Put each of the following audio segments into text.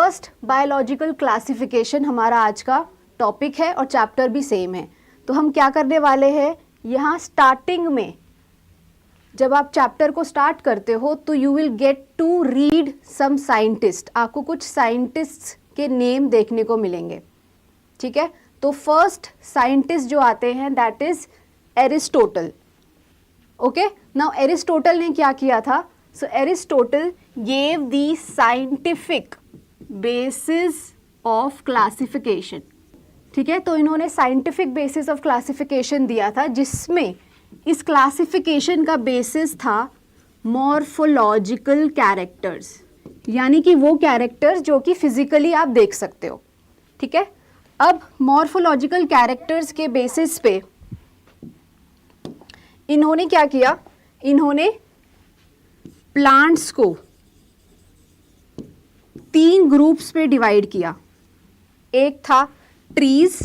First biological classification हमारा आज का टॉपिक है और चैप्टर भी सेम है। तो हम क्या करने वाले हैं, यहाँ स्टार्टिंग में जब आप चैप्टर को स्टार्ट करते हो तो you will get to read some scientist, आपको कुछ साइंटिस्ट के नेम देखने को मिलेंगे, ठीक है। तो फर्स्ट साइंटिस्ट जो आते हैं that is Aristotle. Okay, now Aristotle ने क्या किया था, so Aristotle gave the scientific basis of classification, ठीक है। तो इन्होंने साइंटिफिक बेसिस ऑफ क्लासिफिकेशन दिया था, जिसमें इस क्लासिफिकेशन का बेसिस था मॉर्फोलॉजिकल कैरेक्टर्स, यानी कि वो कैरेक्टर्स जो कि फिजिकली आप देख सकते हो, ठीक है। अब मॉर्फोलॉजिकल कैरेक्टर्स के बेसिस पे इन्होंने क्या किया, इन्होंने प्लांट्स को 3 ग्रुप्स पे डिवाइड किया। एक था ट्रीज,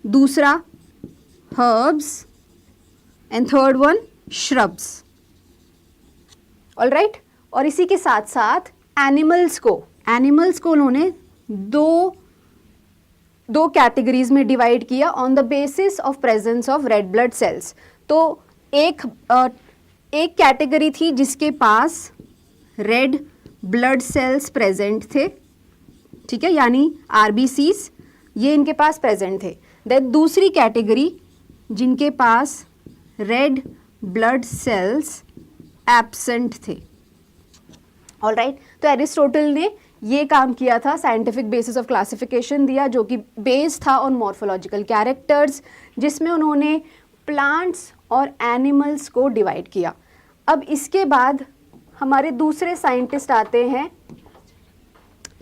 दूसरा herbs and third one shrubs, alright. और इसी के साथ साथ एनिमल्स को उन्होंने दो कैटेगरीज में डिवाइड किया on the basis of presence of red blood cells. तो एक कैटेगरी थी जिसके पास रेड ब्लड सेल्स प्रेजेंट थे, ठीक है, यानी आरबीसीज, ये इनके पास प्रेजेंट थे। देन दूसरी कैटेगरी जिनके पास रेड ब्लड सेल्स एब्सेंट थे, ऑलराइट। तो एरिस्टोटल ने ये काम किया था, साइंटिफिक बेसिस ऑफ क्लासिफिकेशन दिया जो कि बेस्ड था ऑन मॉर्फोलॉजिकल कैरेक्टर्स, जिसमें उन्होंने प्लांट्स और एनिमल्स को डिवाइड किया। अब इसके बाद हमारे दूसरे साइंटिस्ट आते हैं,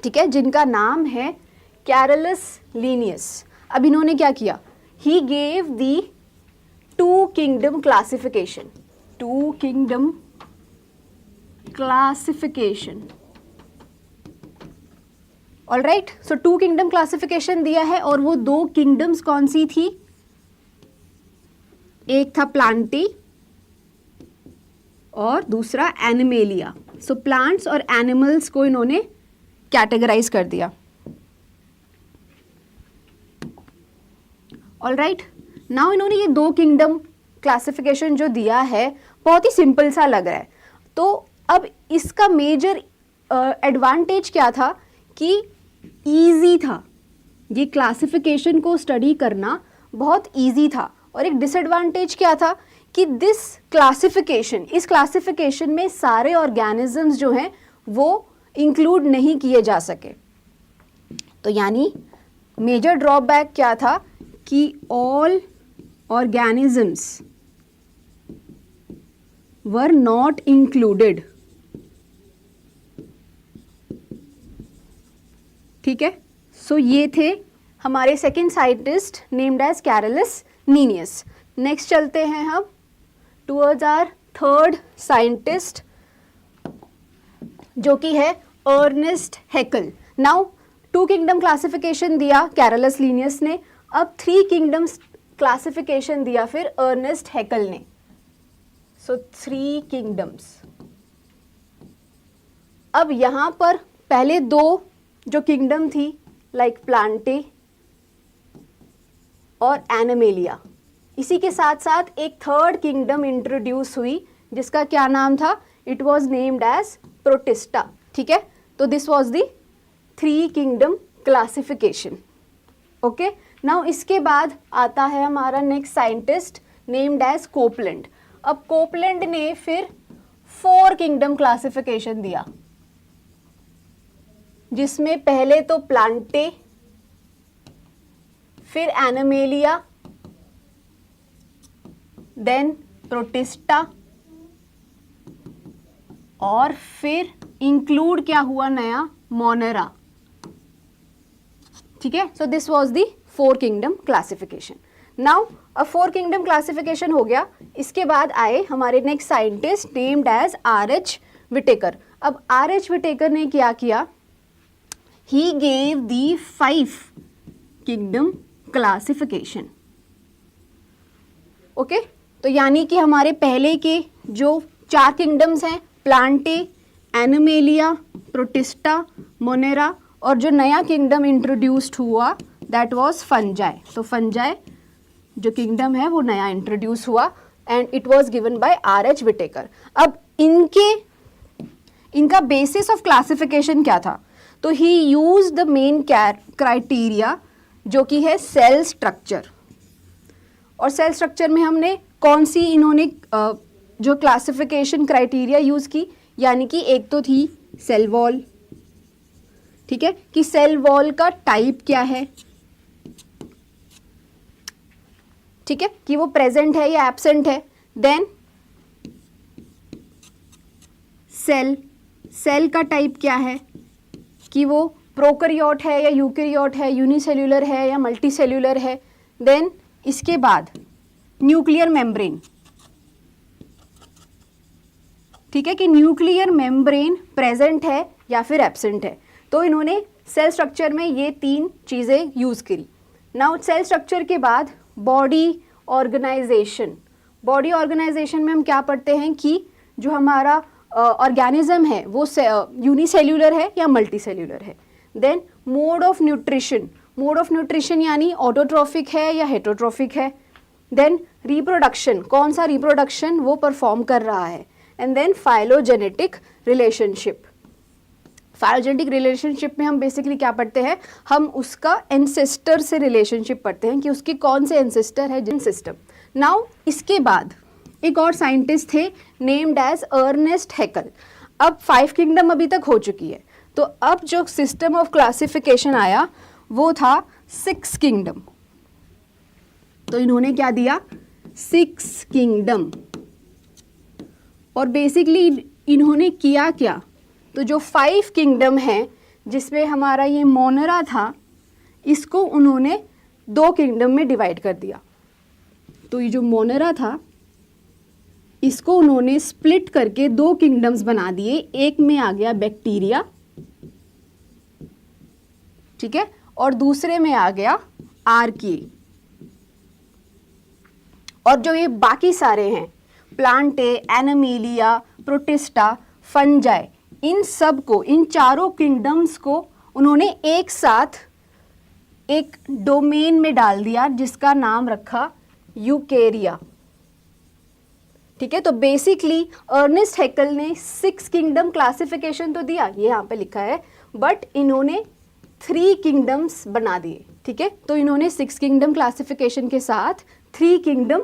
ठीक है, जिनका नाम है कैरलस लीनियस। अब इन्होंने क्या किया, he gave the 2 kingdom classification, 2 kingdom classification, alright. So 2 kingdom classification दिया है और वो 2 किंगडम्स कौन सी थी, एक था प्लांटी और दूसरा एनिमेलिया। सो प्लांट्स और एनिमल्स को इन्होंने कैटेगराइज कर दिया, ऑलराइट। नाउ इन्होंने ये 2 किंगडम क्लासिफिकेशन जो दिया है बहुत ही सिंपल सा लग रहा है। तो अब इसका मेजर एडवांटेज क्या था कि ईजी था, ये क्लासिफिकेशन को स्टडी करना बहुत ईजी था। और एक डिसएडवांटेज क्या था कि इस क्लासिफिकेशन में सारे ऑर्गेनिजम्स जो हैं वो इंक्लूड नहीं किए जा सके। तो यानी मेजर ड्रॉबैक क्या था कि all organisms were not included, ठीक है। सो ये थे हमारे second scientist named as Carolus Linnaeus. Next चलते हैं हम टुवर्ड्स आवर थर्ड साइंटिस्ट जो कि है Ernest Haeckel. Now 2 kingdom classification दिया कैरलस लीनियस ने, अब 3 किंगडम्स क्लासिफिकेशन दिया फिर अर्नेस्ट हैकेल ने। सो 3 किंगडम्स। अब यहां पर पहले 2 जो किंगडम थी लाइक प्लांटे और एनिमेलिया, इसी के साथ साथ एक थर्ड किंगडम इंट्रोड्यूस हुई जिसका क्या नाम था, it was named as Protista, ठीक है। तो this was the 3 kingdom classification, okay. Now इसके बाद आता है हमारा next scientist named as Copeland. अब कोपलैंड ने फिर 4 किंगडम क्लासिफिकेशन दिया, जिसमें पहले तो प्लांटे, फिर एनिमेलिया, देन प्रोटिस्टा और फिर इंक्लूड क्या हुआ नया, मोनेरा, ठीक है। So this was the 4 kingdom classification. Now अब 4 किंगडम क्लासिफिकेशन हो गया, इसके बाद आए हमारे next scientist named as R.H. Whittaker. अब R.H. विटेकर ने क्या किया, he gave the 5 kingdom classification, okay. तो यानी कि हमारे पहले के जो 4 किंगडम्स हैं प्लांटे, एनिमेलिया, प्रोटिस्टा, मोनेरा, और जो नया किंगडम इंट्रोड्यूस्ड हुआ दैट वाज फंजाई। तो फंजाई जो किंगडम है वो नया इंट्रोड्यूस हुआ and it was given by R H. Whittaker. अब इनका बेसिस ऑफ क्लासिफिकेशन क्या था? तो he use the main criteria जो कि है सेल स्ट्रक्चर। और सेल स्ट्रक्चर में हमने कौन सी इन्होंने जो क्लासिफिकेशन क्राइटेरिया यूज की, यानी कि एक तो थी सेल वॉल, ठीक है, कि सेल वॉल का टाइप क्या है, ठीक है, कि वो प्रेजेंट है या एब्सेंट है। देन सेल का टाइप क्या है, कि वो प्रोकैरियोट है या यूकैरियोट है, यूनिसेल्यूलर है या मल्टीसेल्यूलर है। देन इसके बाद न्यूक्लियर मेम्ब्रेन, ठीक है, कि न्यूक्लियर मेम्ब्रेन प्रेजेंट है या फिर एब्सेंट है। तो इन्होंने सेल स्ट्रक्चर में ये 3 चीज़ें यूज़ करी। नाउ सेल स्ट्रक्चर के बाद बॉडी ऑर्गेनाइजेशन। बॉडी ऑर्गेनाइजेशन में हम क्या पढ़ते हैं कि जो हमारा ऑर्गेनिज्म है वो यूनिसेल्यूलर है या मल्टीसेल्यूलर है। Then mode of nutrition, mode of nutrition यानी ऑटोट्रॉफिक है या हेटरोट्रॉफिक है। देन रिप्रोडक्शन, कौन सा रिप्रोडक्शन वो परफॉर्म कर रहा है। And then phylogenetic relationship. Phylogenetic relationship में हम बेसिकली क्या पढ़ते हैं, हम उसका एंसेस्टर से रिलेशनशिप पढ़ते हैं कि उसके कौन से एंसेस्टर है, जिन सिस्टम। नाउ इसके बाद एक और साइंटिस्ट थे नेम्ड एज अर्नेस्ट हैकल। अब 5 किंगडम अभी तक हो चुकी है, तो अब जो सिस्टम ऑफ क्लासिफिकेशन आया वो था 6 किंगडम। तो इन्होंने क्या दिया, 6 किंगडम। और बेसिकली इन्होंने किया क्या, तो जो 5 किंगडम है जिसमें हमारा ये मोनेरा था, इसको उन्होंने 2 किंगडम में डिवाइड कर दिया। तो ये जो मोनेरा था इसको उन्होंने स्प्लिट करके 2 किंगडम्स बना दिए। एक में आ गया बैक्टीरिया, ठीक है, और दूसरे में आ गया आर्की। और जो ये बाकी सारे हैं प्लांटे, एनिमेलिया, प्रोटिस्टा, फंजाई, इन सब को, इन चारों किंगडम्स को उन्होंने एक साथ एक डोमेन में डाल दिया जिसका नाम रखा यूकेरिया, ठीक है। तो बेसिकली अर्नेस्ट हैकल ने 6 किंगडम क्लासिफिकेशन तो दिया, ये यहाँ पे लिखा है, बट इन्होंने 3 किंगडम्स बना दिए, ठीक है। तो इन्होंने 6 किंगडम क्लासिफिकेशन के साथ 3 किंगडम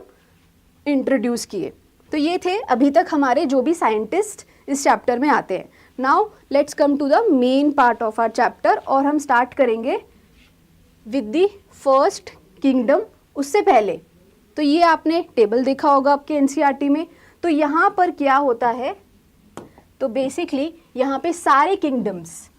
इंट्रोड्यूस किए। तो ये थे अभी तक हमारे जो भी साइंटिस्ट इस चैप्टर में आते हैं। Now let's come to the main part of our chapter, और हम स्टार्ट करेंगे विद द फर्स्ट किंगडम। उससे पहले तो ये आपने टेबल देखा होगा आपके एनसीईआरटी में। तो यहाँ पर क्या होता है, तो बेसिकली यहाँ पे सारे kingdoms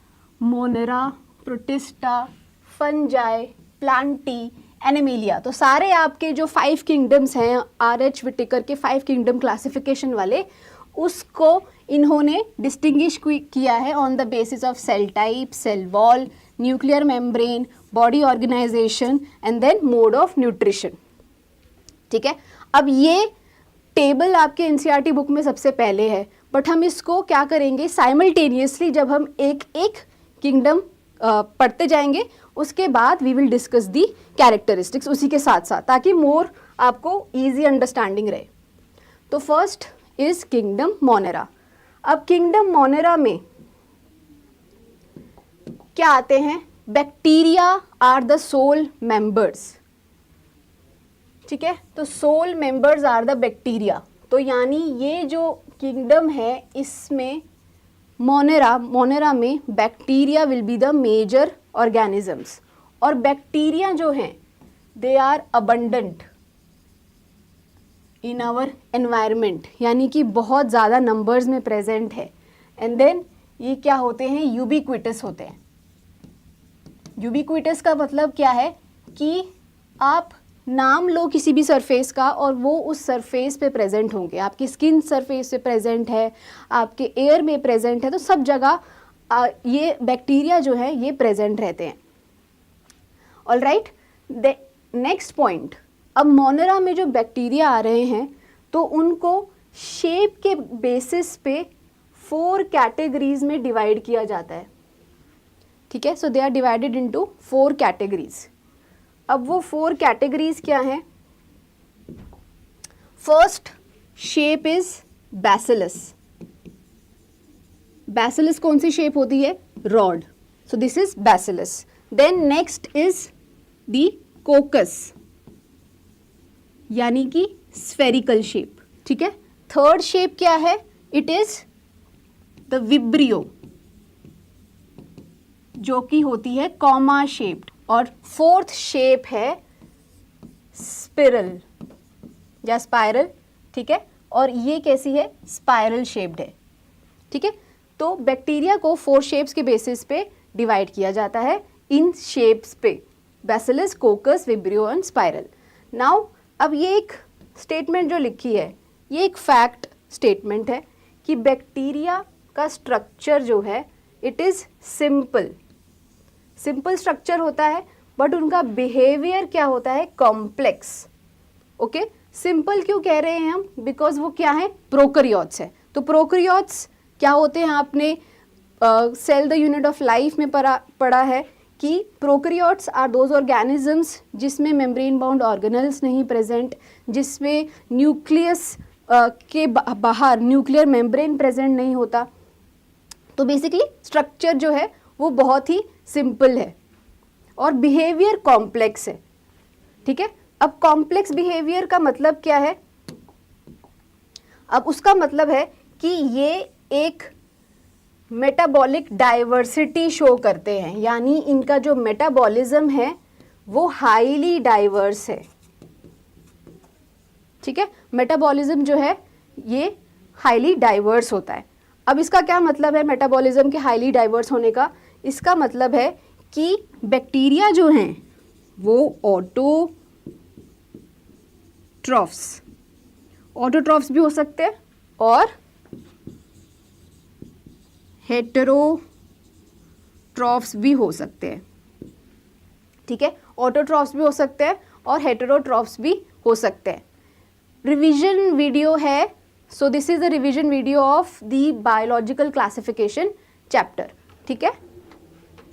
Monera, protista, fungi, Plantae, animalia, तो सारे आपके जो 5 किंगडम्स हैं आर.एच. विटेकर के 5 किंगडम क्लासिफिकेशन वाले, उसको इन्होंने डिस्टिंग्विश किया है on the basis of cell type, cell wall, nuclear membrane, body organisation and then mode of nutrition, ठीक है। अब ये टेबल आपके एनसीईआरटी बुक में सबसे पहले है, बट हम इसको क्या करेंगे साइमल्टेनियसली, जब हम एक एक किंगडम पढ़ते जाएंगे उसके बाद we will discuss the characteristics उसी के साथ साथ, ताकि मोर आपको इजी अंडरस्टैंडिंग रहे। तो फर्स्ट इज किंगडम मोनेरा। अब किंगडम मोनेरा में क्या आते हैं, bacteria are the sole members, ठीक है। तो sole members are the bacteria, तो यानी ये जो किंगडम है इसमें मोनेरा में bacteria will be the major organisms. और बैक्टीरिया जो हैं they are abundant in our environment, यानी कि बहुत ज़्यादा नंबर्स में प्रेजेंट है। एंड देन ये क्या होते हैं, यूबिक्विटस होते हैं। यूबिक्विटस का मतलब क्या है कि आप नाम लो किसी भी सरफेस का और वो उस सरफेस पे प्रेजेंट होंगे। आपकी स्किन सरफेस पे प्रेजेंट है, आपके एयर में प्रेजेंट है, तो सब जगह ये बैक्टीरिया जो है ये प्रेजेंट रहते हैं। ऑल राइट, नेक्स्ट पॉइंट, अब मोनेरा में जो बैक्टीरिया आ रहे हैं तो उनको शेप के बेसिस पे 4 कैटेगरीज में डिवाइड किया जाता है, ठीक है। So they are divided into 4 categories. अब वो 4 कैटेगरीज क्या हैं? First shape is bacillus. Bacillus कौन सी शेप होती है? Rod. So this is bacillus. Then next is the coccus, यानी कि स्फेरिकल शेप, ठीक है। थर्ड शेप क्या है? इट इज द विब्रियो, जो कि होती है कॉमा शेप्ड। और फोर्थ शेप है स्पिरल या स्पाइरल, ठीक है। और ये कैसी है? स्पाइरल शेप्ड है, ठीक है। तो बैक्टीरिया को 4 शेप्स के बेसिस पे डिवाइड किया जाता है, इन शेप्स पे, bacillus, कोकस, vibrio and spiral. Now अब ये एक स्टेटमेंट जो लिखी है, ये एक फैक्ट स्टेटमेंट है कि बैक्टीरिया का स्ट्रक्चर जो है इट इज़ सिंपल स्ट्रक्चर होता है, बट उनका बिहेवियर क्या होता है? कॉम्प्लेक्स। ओके, सिंपल क्यों कह रहे हैं हम? बिकॉज वो क्या है? प्रोकैरियोट्स है। तो प्रोकैरियोट्स क्या होते हैं? आपने cell the unit of life में पढ़ा है कि प्रोकैरियोट्स आर दोज ऑर्गेनिजम्स जिसमें मेम्ब्रेन बाउंड ऑर्गेनेल्स नहीं प्रेजेंट, जिसमें न्यूक्लियस के बाहर न्यूक्लियर मेम्ब्रेन प्रेजेंट नहीं होता। तो बेसिकली स्ट्रक्चर जो है वो बहुत ही सिंपल है और बिहेवियर कॉम्प्लेक्स है, ठीक है। अब कॉम्प्लेक्स बिहेवियर का मतलब क्या है? अब उसका मतलब है कि ये एक मेटाबॉलिक डाइवर्सिटी शो करते हैं, यानी इनका जो मेटाबॉलिज्म है वो हाईली डाइवर्स है, ठीक है। मेटाबॉलिज्म जो है ये हाईली डाइवर्स होता है। अब इसका क्या मतलब है मेटाबॉलिज्म के हाईली डाइवर्स होने का? इसका मतलब है कि बैक्टीरिया जो हैं वो ऑटोट्रॉफ्स भी हो सकते हैं और हेटेरोट्रॉफ्स भी हो सकते हैं, ठीक है। ऑटोट्रॉफ्स भी हो सकते हैं और हेटेरोट्रॉफ्स भी हो सकते हैं। रिवीजन वीडियो है, so this is the revision video of the biological classification chapter, ठीक है।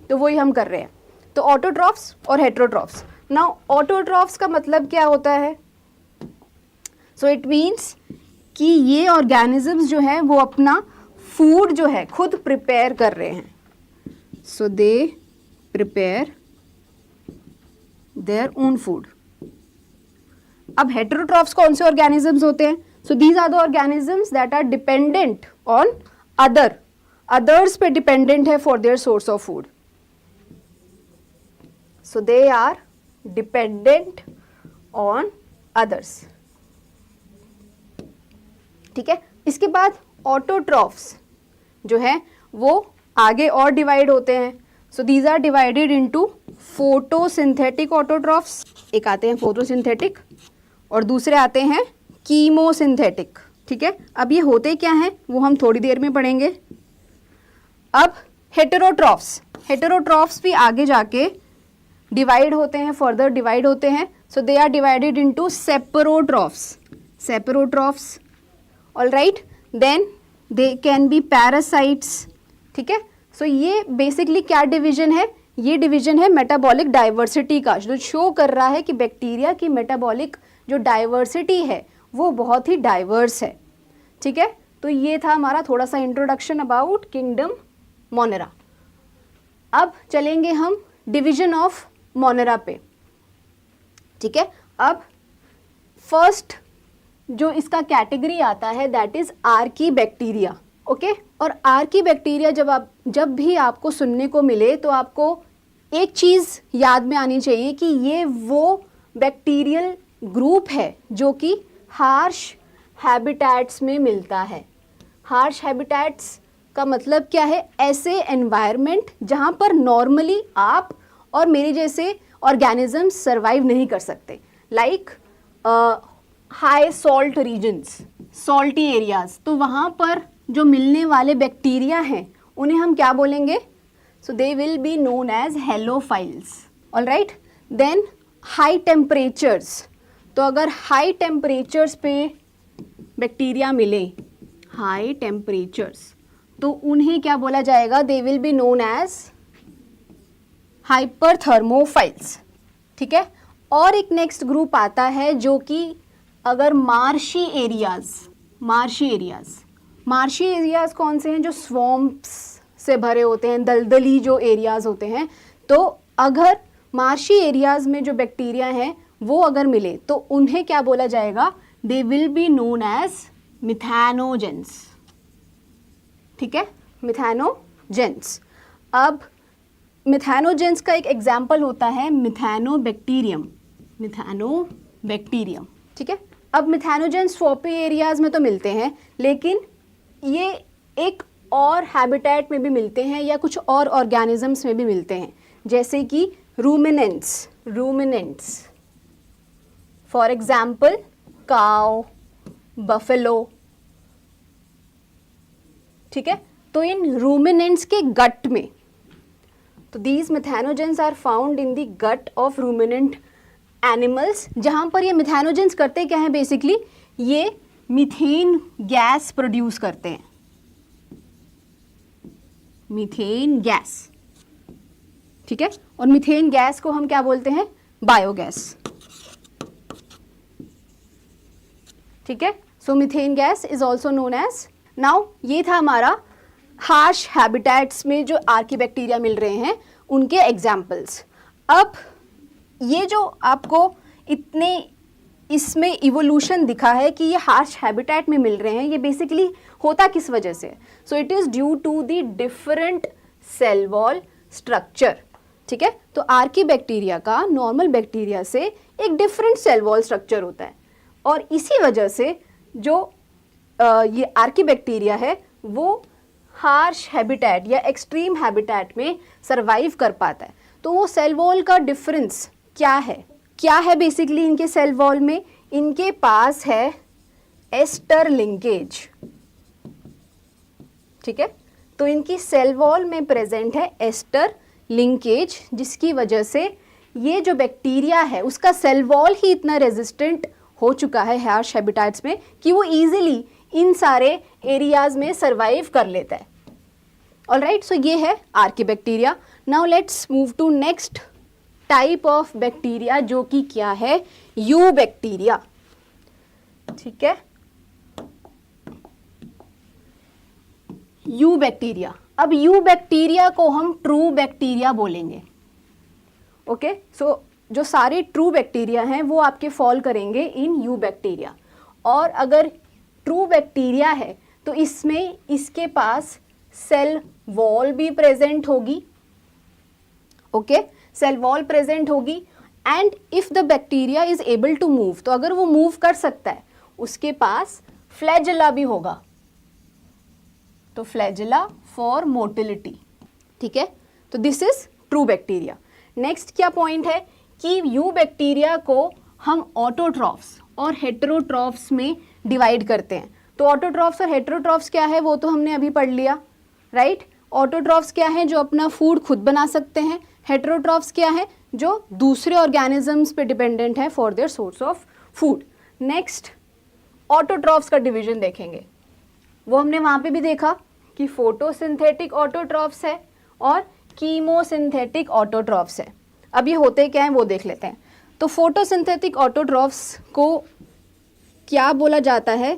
तो वही हम कर रहे हैं। तो ऑटोट्रॉफ्स और हेटेरोट्रॉफ्स। नाउ ऑटोट्रॉफ्स का मतलब क्या होता है? सो इट मीन्स कि ये ऑर्गेनिजम्स जो है वो अपना फूड जो है खुद प्रिपेयर कर रहे हैं। So they prepare their own food. अब हेटेरोट्रॉफ्स कौन से ऑर्गेनिजम्स होते हैं? So these are the organisms that are dependent on others पे डिपेंडेंट है for their source of food. So they are dependent on others, ठीक है। इसके बाद ऑटोट्रॉफ्स जो है वो आगे और डिवाइड होते हैं। So these are divided into photosynthetic autotrophs, एक आते हैं फोटोसिंथेटिक और दूसरे आते हैं कीमोसिंथेटिक, ठीक है। अब ये होते क्या हैं वो हम थोड़ी देर में पढ़ेंगे। अब हेटेरोट्रॉफ्स भी आगे जाके डिवाइड होते हैं, फर्दर डिवाइड होते हैं। So they are divided into saprotrophs, all right. Then they can be parasites, ठीक है। सो ये बेसिकली क्या डिवीजन है? ये डिवीजन है मेटाबॉलिक डाइवर्सिटी का, जो शो कर रहा है कि बैक्टीरिया की मेटाबॉलिक जो डाइवर्सिटी है वो बहुत ही डाइवर्स है, ठीक है। तो ये था हमारा थोड़ा सा इंट्रोडक्शन अबाउट किंगडम मोनेरा। अब चलेंगे हम डिवीजन ऑफ मोनेरा पे, ठीक है। अब फर्स्ट जो इसका कैटेगरी आता है that is Archie bacteria, okay. और आर्की बैक्टीरिया जब भी आपको सुनने को मिले तो आपको एक चीज़ याद में आनी चाहिए कि ये वो बैक्टीरियल ग्रुप है जो कि हार्श हैबिटेट्स में मिलता है। हार्श हैबिटेट्स का मतलब क्या है? ऐसे एनवायरनमेंट जहाँ पर नॉर्मली आप और मेरे जैसे ऑर्गेनिजम्स सर्वाइव नहीं कर सकते, like high salt regions, salty areas. तो वहाँ पर जो मिलने वाले बैक्टीरिया हैं उन्हें हम क्या बोलेंगे? So they will be known as halophiles, all right. Then high temperatures, तो अगर हाई टेम्परेचर्स पे बैक्टीरिया मिले, हाई टेम्परेचर्स, तो उन्हें क्या बोला जाएगा? They will be known as hyperthermophiles. ठीक है। और एक नेक्स्ट ग्रुप आता है जो कि अगर मार्शी एरियाज कौन से हैं? जो स्वॉम्प्स से भरे होते हैं, दलदली जो एरियाज होते हैं। तो अगर मार्शी एरियाज में जो बैक्टीरिया हैं वो अगर मिले तो उन्हें क्या बोला जाएगा? They will be known as methanogens. ठीक है, मिथैनोजेंस। अब मिथैनोजेंस का एक एग्जाम्पल होता है मिथैनोबैक्टीरियम। ठीक है। अब मिथैनोजेंस स्वॉम्पी एरियाज में तो मिलते हैं, लेकिन ये एक और हैबिटेट में भी मिलते हैं या कुछ और ऑर्गेनिजम्स में भी मिलते हैं, जैसे कि ruminants for example cow, buffalo. ठीक है। तो इन रूमिनेंट्स के गट में, तो these methanogens are found in the gut of ruminant animals. जहां पर ये मिथैनोजेंस करते क्या है? बेसिकली ये मीथेन गैस प्रोड्यूस करते हैं, मीथेन गैस। ठीक है। और मीथेन गैस को हम क्या बोलते हैं? बायोगैस। ठीक है। So methane gas is also known as. Now ये था हमारा हार्श हैबिटेट्स में जो आर्कीबैक्टीरिया मिल रहे हैं उनके एग्जाम्पल्स। अब ये जो आपको इतने इसमें इवोल्यूशन दिखा है कि ये हार्श हैबिटेट में मिल रहे हैं, ये बेसिकली होता किस वजह से? So it is due to the different cell wall structure. ठीक है। तो आर्कीबैक्टीरिया का नॉर्मल बैक्टीरिया से एक डिफरेंट सेल वॉल स्ट्रक्चर होता है, और इसी वजह से जो ये आर्कीबैक्टीरिया है वो हार्श हैबिटेट या एक्सट्रीम हैबिटेट में सरवाइव कर पाता है। तो वो सेल वॉल का डिफरेंस क्या है बेसिकली इनके सेल वॉल में? इनके पास है एस्टर लिंकेज। ठीक है। तो इनकी सेल वॉल में प्रेजेंट है एस्टर लिंकेज, जिसकी वजह से ये जो बैक्टीरिया है उसका सेल वॉल ही इतना रेजिस्टेंट हो चुका है हार्श हैबिटेट्स में कि वो इजीली इन सारे एरियाज में सरवाइव कर लेता है। ऑलराइट, सो ये है archaebacteria. Now let's move to next type of bacteria, जो कि क्या है? Eubacteria. ठीक है। Eubacteria. अब यू बैक्टीरिया को हम ट्रू बैक्टीरिया बोलेंगे। ओके, सो जो सारे ट्रू बैक्टीरिया हैं वो आपके फॉल करेंगे इन यू बैक्टीरिया। और अगर ट्रू बैक्टीरिया है तो इसमें इसके पास सेल वॉल भी प्रेजेंट होगी। ओके, सेल वॉल प्रेजेंट होगी। And if the bacteria is able to move, तो अगर वो मूव कर सकता है, उसके पास फ्लैजेला भी होगा। तो फ्लैजेला फॉर मोटिलिटी। ठीक है। तो this is true bacteria. Next क्या पॉइंट है कि यू बैक्टीरिया को हम ऑटोट्रॉफ्स और हेटेरोट्रॉफ्स में डिवाइड करते हैं। तो ऑटोट्रॉफ्स और हेटेरोट्रॉफ्स क्या है वो तो हमने अभी पढ़ लिया, राइट। ऑटोट्रॉफ्स क्या है? जो अपना फूड खुद बना सकते हैं। हेटेरोट्रॉफ्स क्या है? जो दूसरे ऑर्गेनिजम्स पे डिपेंडेंट है for their source of food. Next autotrophs का डिवीजन देखेंगे। वो हमने वहाँ पे भी देखा कि फोटोसिंथेटिक ऑटोट्रॉफ्स है और कीमोसिंथेटिक ऑटोट्रॉफ्स है। अब ये होते क्या हैं वो देख लेते हैं। तो फोटोसिंथेटिक ऑटोट्रॉफ्स को क्या बोला जाता है?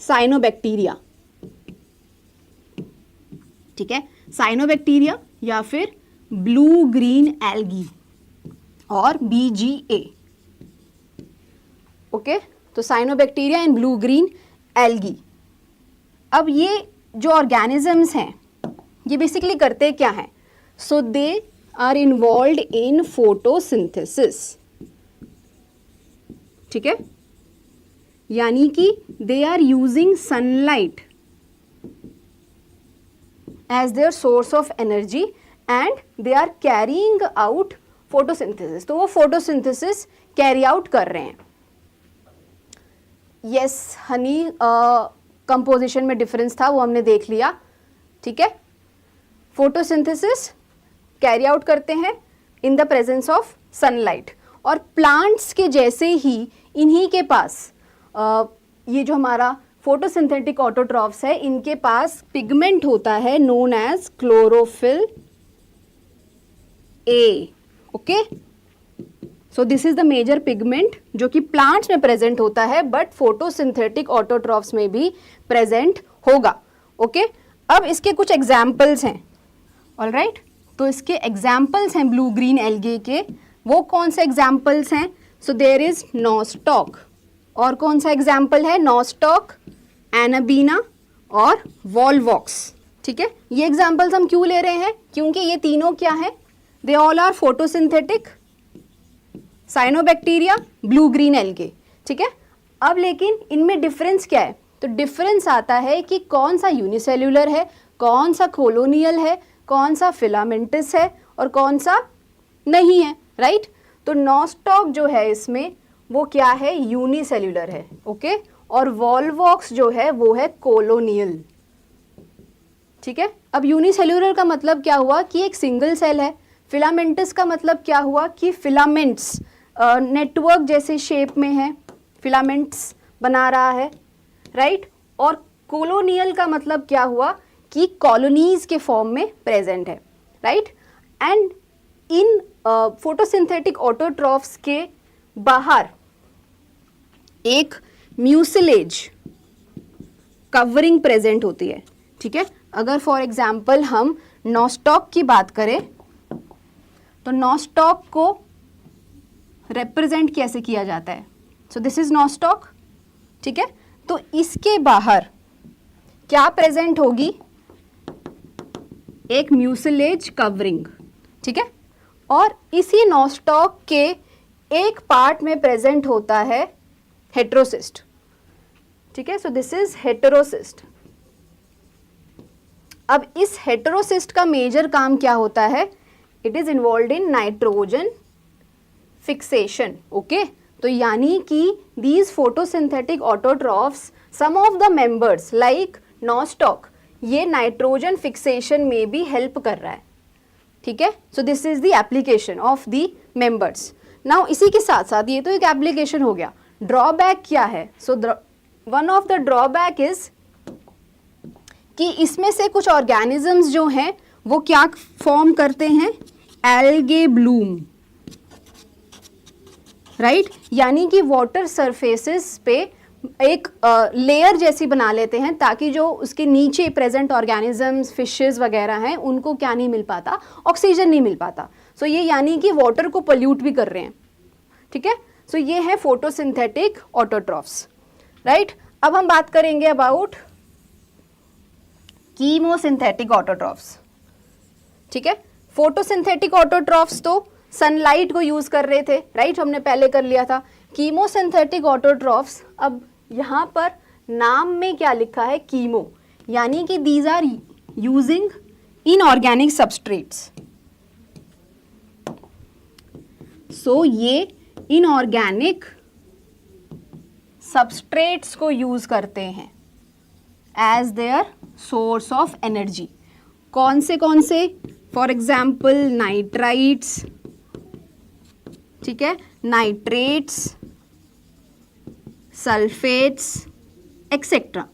साइनोबैक्टीरिया। ठीक है, साइनोबैक्टीरिया या फिर ब्लू ग्रीन एल्गी और BGA। ओके, तो cyanobacteria and blue green algae. अब ये जो ऑर्गेनिजम्स हैं ये बेसिकली करते क्या हैं? So they are involved in photosynthesis. ठीक है, यानी कि they are using sunlight as their source of energy and they are carrying out photosynthesis. तो वो फोटोसिंथेसिस कैरी आउट कर रहे हैं। यस, हनी कंपोजिशन में डिफरेंस था वो हमने देख लिया। ठीक है, फोटोसिंथेसिस कैरी आउट करते हैं in the presence of sunlight. और प्लांट्स के जैसे ही इन्हीं के पास ये जो हमारा फोटोसिंथेटिक ऑटोट्रॉफ्स है, इनके पास पिगमेंट होता है known as chlorophyll A. Okay, so this is the major pigment जो कि प्लांट्स में प्रेजेंट होता है, बट फोटोसिंथेटिक ऑटोट्रॉफ्स में भी प्रेजेंट होगा। ओके, अब इसके कुछ एग्जाम्पल्स हैं। ऑलराइट, तो इसके एग्जाम्पल्स हैं ब्लू ग्रीन एल्गे के। वो कौन से एग्जाम्पल्स हैं? सो देयर इज नॉस्टॉक, और कौन सा एग्जाम्पल है? नॉस्टॉक, एनाबीना और वॉलवॉक्स। ठीक है, ये एग्जाम्पल्स हम क्यों ले रहे हैं? क्योंकि ये तीनों क्या है? They all are photosynthetic cyanobacteria, blue green algae. ठीक है, अब लेकिन इनमें डिफरेंस क्या है? तो डिफरेंस आता है कि कौन सा यूनिसेल्यूलर है, कौन सा कॉलोनियल है, कौन सा फिलामेंटस है और कौन सा नहीं है। राइट, तो नॉस्टॉक जो है इसमें वो क्या है? यूनिसेल्यूलर है। ओके, और वॉलवॉक्स जो है वो है कॉलोनियल। ठीक है, अब यूनिसेल्यूलर का मतलब क्या हुआ? कि एक सिंगल सेल है। फिलामेंटस का मतलब क्या हुआ? कि फिलामेंट्स नेटवर्क जैसे शेप में है, फिलामेंट्स बना रहा है। राइट, और कॉलोनियल का मतलब क्या हुआ? कि कॉलोनीज के फॉर्म में प्रेजेंट है। Right, and in photosynthetic autotrophs के बाहर एक म्यूसिलेज कवरिंग प्रेजेंट होती है। ठीक है, अगर फॉर एग्जाम्पल हम नॉस्टॉक की बात करें तो नॉस्टॉक को रिप्रेजेंट कैसे किया जाता है? So this is nostoc. ठीक है, तो इसके बाहर क्या प्रेजेंट होगी? एक म्यूसिलेज कवरिंग। ठीक है, और इसी नॉस्टॉक के एक पार्ट में प्रेजेंट होता है हेटेरोसिस्ट। ठीक है, सो दिस इज हेटेरोसिस्ट। अब इस हेटेरोसिस्ट का मेजर काम क्या होता है? It is involve in nitrogen fixation. Okay, तो यानी कि these photosynthetic autotrophs, some of the members like Nostoc, ये नाइट्रोजन फिक्सेशन में भी हेल्प कर रहा है। ठीक है, so this is the application of the members. Now इसी के साथ साथ ये तो एक एप्लीकेशन हो गया। ड्रॉबैक क्या है? So one of the drawback is कि इसमें से कुछ ऑर्गेनिजम्स जो हैं वो क्या फॉर्म करते हैं? Algae Bloom. राइट, यानी कि वाटर सरफेसेस पे एक लेयर जैसी बना लेते हैं ताकि जो उसके नीचे प्रेजेंट ऑर्गेनिजम्स, फिशेस वगैरह हैं उनको क्या नहीं मिल पाता? ऑक्सीजन नहीं मिल पाता। सो ये यानी कि वाटर को पोल्यूट भी कर रहे हैं। ठीक है, सो ये है फोटोसिंथेटिक ऑटोट्रॉफ्स। राइट, अब हम बात करेंगे अबाउट कीमोसिंथेटिक ऑटोट्रॉफ्स। ठीक है, फोटोसिंथेटिक ऑटोट्रॉफ्स तो सनलाइट को यूज कर रहे थे। राइट, हमने पहले कर लिया था। कीमोसिंथेटिक ऑटोट्रॉफ्स, अब यहाँ पर नाम में क्या लिखा है? कीमो, यानी कि these are using inorganic substrates. So ये इनऑर्गेनिक सबस्ट्रेट्स को यूज करते हैं as their source of energy. कौन से? फॉर एग्जाम्पल नाइट्राइट्स, ठीक है, नाइट्रेट्स, सल्फेट्स एक्सेट्रा।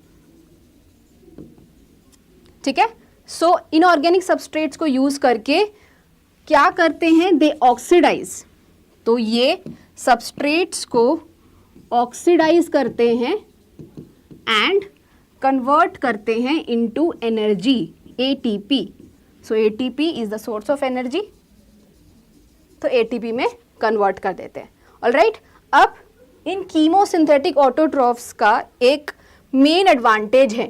ठीक है, सो इनऑर्गेनिक सबस्ट्रेट्स को यूज करके क्या करते हैं? दे ऑक्सीडाइज। तो ये सबस्ट्रेट्स को ऑक्सीडाइज करते हैं एंड कन्वर्ट करते हैं into energy, ATP. So ATP is the source of energy, तो एटीपी में कन्वर्ट कर देते हैं। ऑलराइट, अब इन कीमोसिंथेटिक ऑटोट्रॉफ्स का एक मेन एडवांटेज है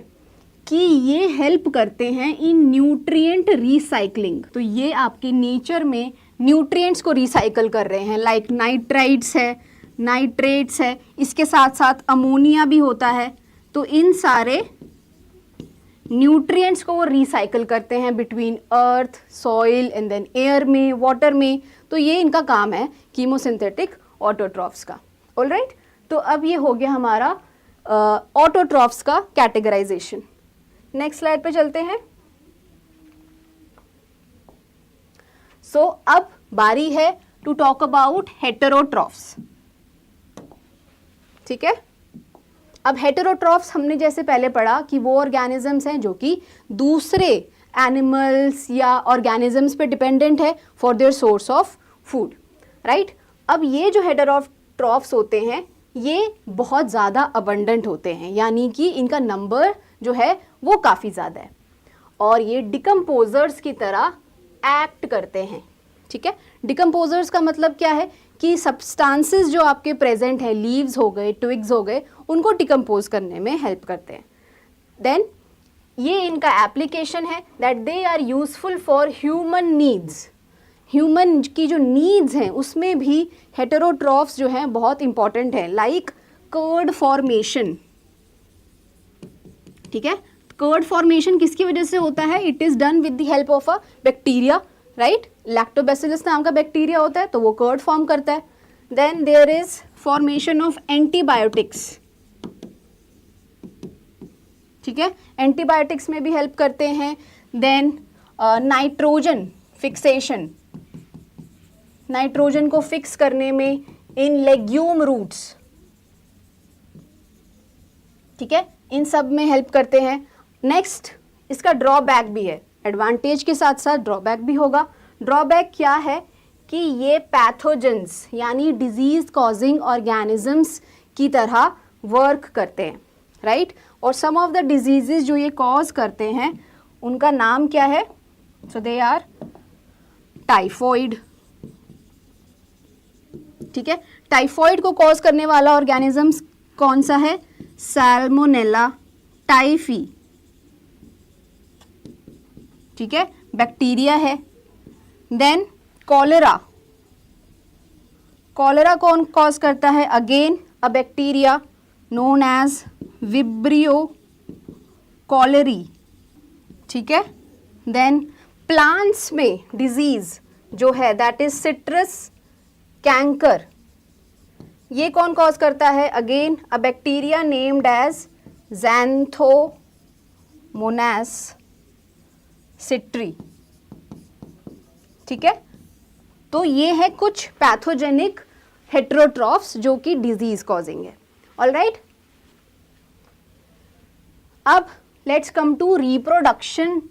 कि ये हेल्प करते हैं इन न्यूट्रिएंट रिसाइकलिंग। तो ये आपके नेचर में न्यूट्रिएंट्स को रिसाइकल कर रहे हैं, लाइक नाइट्राइट्स है, नाइट्रेट्स है, इसके साथ साथ अमोनिया भी होता है। तो इन सारे न्यूट्रिएंट्स को वो रिसाइकल करते हैं between earth, soil and then air में, वाटर में। तो ये इनका काम है कीमोसिंथेटिक ऑटोट्रॉफ्स का। ऑलराइट, तो अब ये हो गया हमारा ऑटोट्रॉफ्स का कैटेगराइजेशन। नेक्स्ट स्लाइड पे चलते हैं। सो अब बारी है टू टॉक अबाउट हेटेरोट्रॉफ्स। ठीक है, अब हेटेरोट्रॉफ्स हमने जैसे पहले पढ़ा कि वो ऑर्गेनिजम्स हैं जो कि दूसरे एनिमल्स या ऑर्गेनिजम्स पे डिपेंडेंट है for their source of food, right. अब ये जो हेटेरोट्रॉफ्स होते हैं ये बहुत ज़्यादा अबंडेंट होते हैं, यानी कि इनका नंबर जो है वो काफ़ी ज़्यादा है और ये डिकम्पोजर्स की तरह एक्ट करते हैं, ठीक है। डिकम्पोजर्स का मतलब क्या है कि सब्सटेंसेस जो आपके प्रेजेंट है, लीव्स हो गए, ट्विग्स हो गए, उनको डिकम्पोज करने में हेल्प करते हैं। देन ये इनका एप्लीकेशन है that they are useful for human needs. Human की जो नीड्स हैं उसमें भी हेटेरोट्रॉफ्स जो हैं बहुत इंपॉर्टेंट है, लाइक कर्ड फॉर्मेशन, ठीक है। कर्ड फॉर्मेशन किसकी वजह से होता है? It is done with the help of a bacteria, right. Lactobacillus नाम का बैक्टीरिया होता है तो वो कर्ड फॉर्म करता है। Then there is formation of antibiotics, ठीक है, एंटीबायोटिक्स में भी हेल्प करते हैं। देन नाइट्रोजन फिक्सेशन, नाइट्रोजन को फिक्स करने में इन लेग्यूम रूट्स, ठीक है, इन सब में हेल्प करते हैं। नेक्स्ट इसका ड्रॉबैक भी है, एडवांटेज के साथ साथ ड्रॉबैक भी होगा। ड्रॉबैक क्या है कि ये पैथोजेंस यानी डिजीज कॉजिंग ऑर्गेनिजम्स की तरह वर्क करते हैं, राइट। और सम ऑफ द डिजीजेस जो ये कॉज करते हैं उनका नाम क्या है? सो दे आर टाइफॉइड, ठीक है। टाइफॉइड को कॉज करने वाला ऑर्गेनिजम्स कौन सा है? सैल्मोनेला टाइफी, ठीक है, बैक्टीरिया है। देन कॉलेरा, कॉलेरा कौन कॉज करता है? Again a bacteria known as Vibrio cholerae, ठीक है। देन प्लांट्स में डिजीज जो है दैट इज सिट्रस कैंकर, ये कौन कॉज करता है? Again a bacteria named as Xanthomonas citri, ठीक है। तो ये है कुछ पैथोजेनिक हेटेरोट्रॉफ्स जो कि डिजीज कॉजिंग है, ऑलराइट। अब let's come to reproduction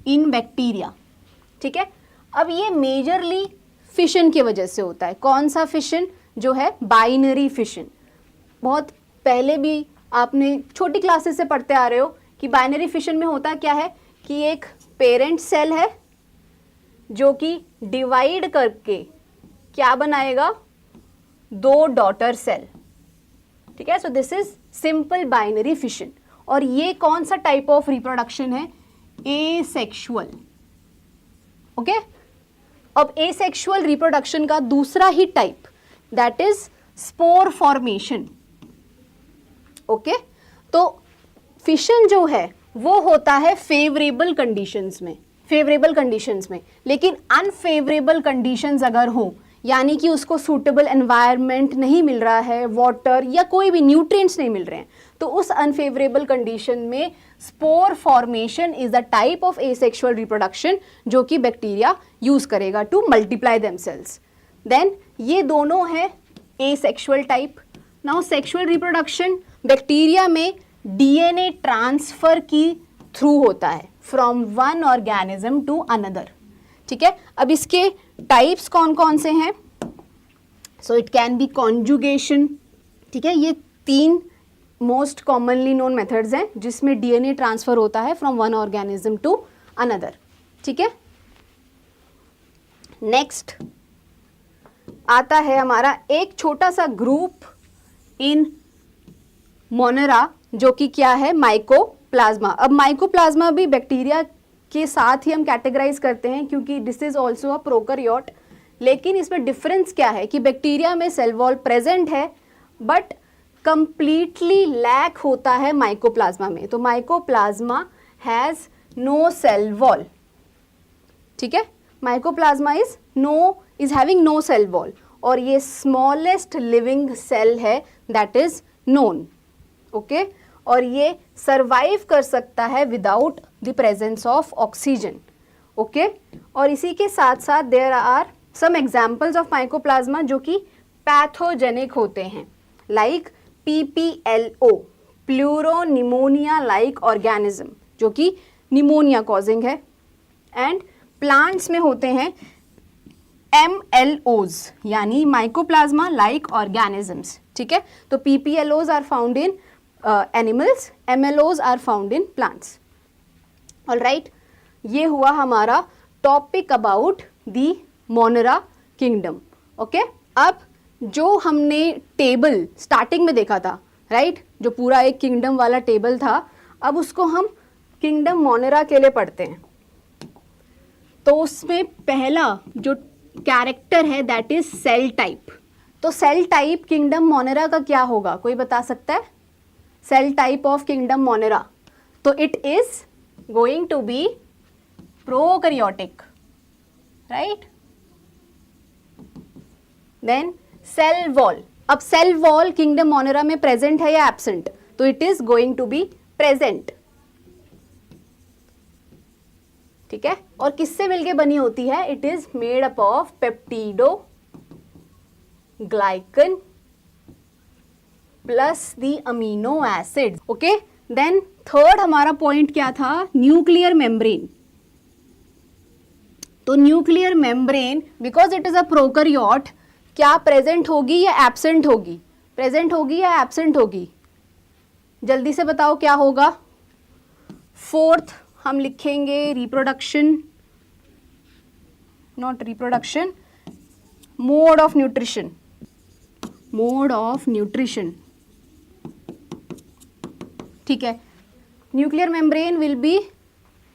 in bacteria, ठीक है। अब ये मेजरली फिशन की वजह से होता है। कौन सा फिशन? जो है बाइनरी फिशन। बहुत पहले भी आपने छोटी क्लासेस से पढ़ते आ रहे हो कि बाइनरी फिशन में होता क्या है कि एक पेरेंट सेल है जो कि डिवाइड करके क्या बनाएगा? दो डॉटर सेल, ठीक है। So this is simple binary fission. और ये कौन सा टाइप ऑफ रिप्रोडक्शन है? Asexual, okay. अब एसेक्सुअल रिप्रोडक्शन का दूसरा ही type that is spore formation, okay. तो फिशन जो है वो होता है फेवरेबल कंडीशंस में, फेवरेबल कंडीशंस में। लेकिन अनफेवरेबल कंडीशंस अगर हो, यानी कि उसको सूटेबल एनवायरनमेंट नहीं मिल रहा है, वाटर या कोई भी न्यूट्रिएंट्स नहीं मिल रहे हैं, तो उस अनफेवरेबल कंडीशन में spore formation is the type of asexual reproduction जो कि बैक्टीरिया यूज करेगा टू मल्टीप्लाई देमसेल्व्स। देन ये दोनों है asexual type. Now sexual reproduction bacteria में डीएनए ट्रांसफर की थ्रू होता है from one organism to another, ठीक है। अब इसके टाइप्स कौन कौन से हैं? So it can be conjugation, ठीक है। ये 3 मोस्ट कॉमनली नोन मेथड्स हैं जिसमें डीएनए ट्रांसफर होता है from one organism to another, ठीक है। नेक्स्ट आता है हमारा एक छोटा सा ग्रुप इन मोनेरा जो कि क्या है? माइकोप्लाज्मा। अब माइकोप्लाज्मा भी बैक्टीरिया के साथ ही हम कैटेगराइज करते हैं क्योंकि this is also a prokaryote. लेकिन इसमें डिफरेंस क्या है कि बैक्टीरिया में सेल वॉल प्रेजेंट है बट कंप्लीटली लैक होता है माइकोप्लाज्मा में। तो mycoplasma has no cell wall, ठीक है। Mycoplasma is having no cell wall और ये स्मॉलेस्ट लिविंग सेल है दैट इज नोन, ओके। और ये सरवाइव कर सकता है without the presence of oxygen, okay. और इसी के साथ साथ there are some examples of mycoplasma जो कि पैथोजेनिक होते हैं, like PPLO, pleuropneumonia like organism, जो कि निमोनिया कॉजिंग है। एंड प्लांट्स में होते हैं MLOs यानी माइकोप्लाज्मा लाइक ऑर्गेनिजम्स, ठीक है। तो PPLOs are found in animals, MLOs are found in plants. Alright, ये हुआ हमारा topic about the Monera kingdom. Okay, अब जो हमने टेबल स्टार्टिंग में देखा था, राइट, जो पूरा एक किंगडम वाला टेबल था, अब उसको हम किंगडम मोनेरा के लिए पढ़ते हैं। तो उसमें पहला जो कैरेक्टर है दैट इज सेल टाइप। तो सेल टाइप किंगडम मोनेरा का क्या होगा, कोई बता सकता है? Cell type of kingdom Monera, तो it is going to be prokaryotic, right. Then cell wall, अब सेल वॉल किंगडम मोनेरा में प्रेजेंट है या एब्सेंट? तो it is going to be present, ठीक है। और किससे मिलके बनी होती है? It is made up of peptidoglycan plus the amino acid. Okay, then third हमारा पॉइंट क्या था? Nuclear membrane. तो nuclear membrane because it is a prokaryote, क्या प्रेजेंट होगी या एब्सेंट होगी? प्रेजेंट होगी या एब्सेंट होगी? जल्दी से बताओ क्या होगा। फोर्थ हम लिखेंगे reproduction, not reproduction, mode of nutrition, mode of nutrition, ठीक है। Nuclear membrane will be,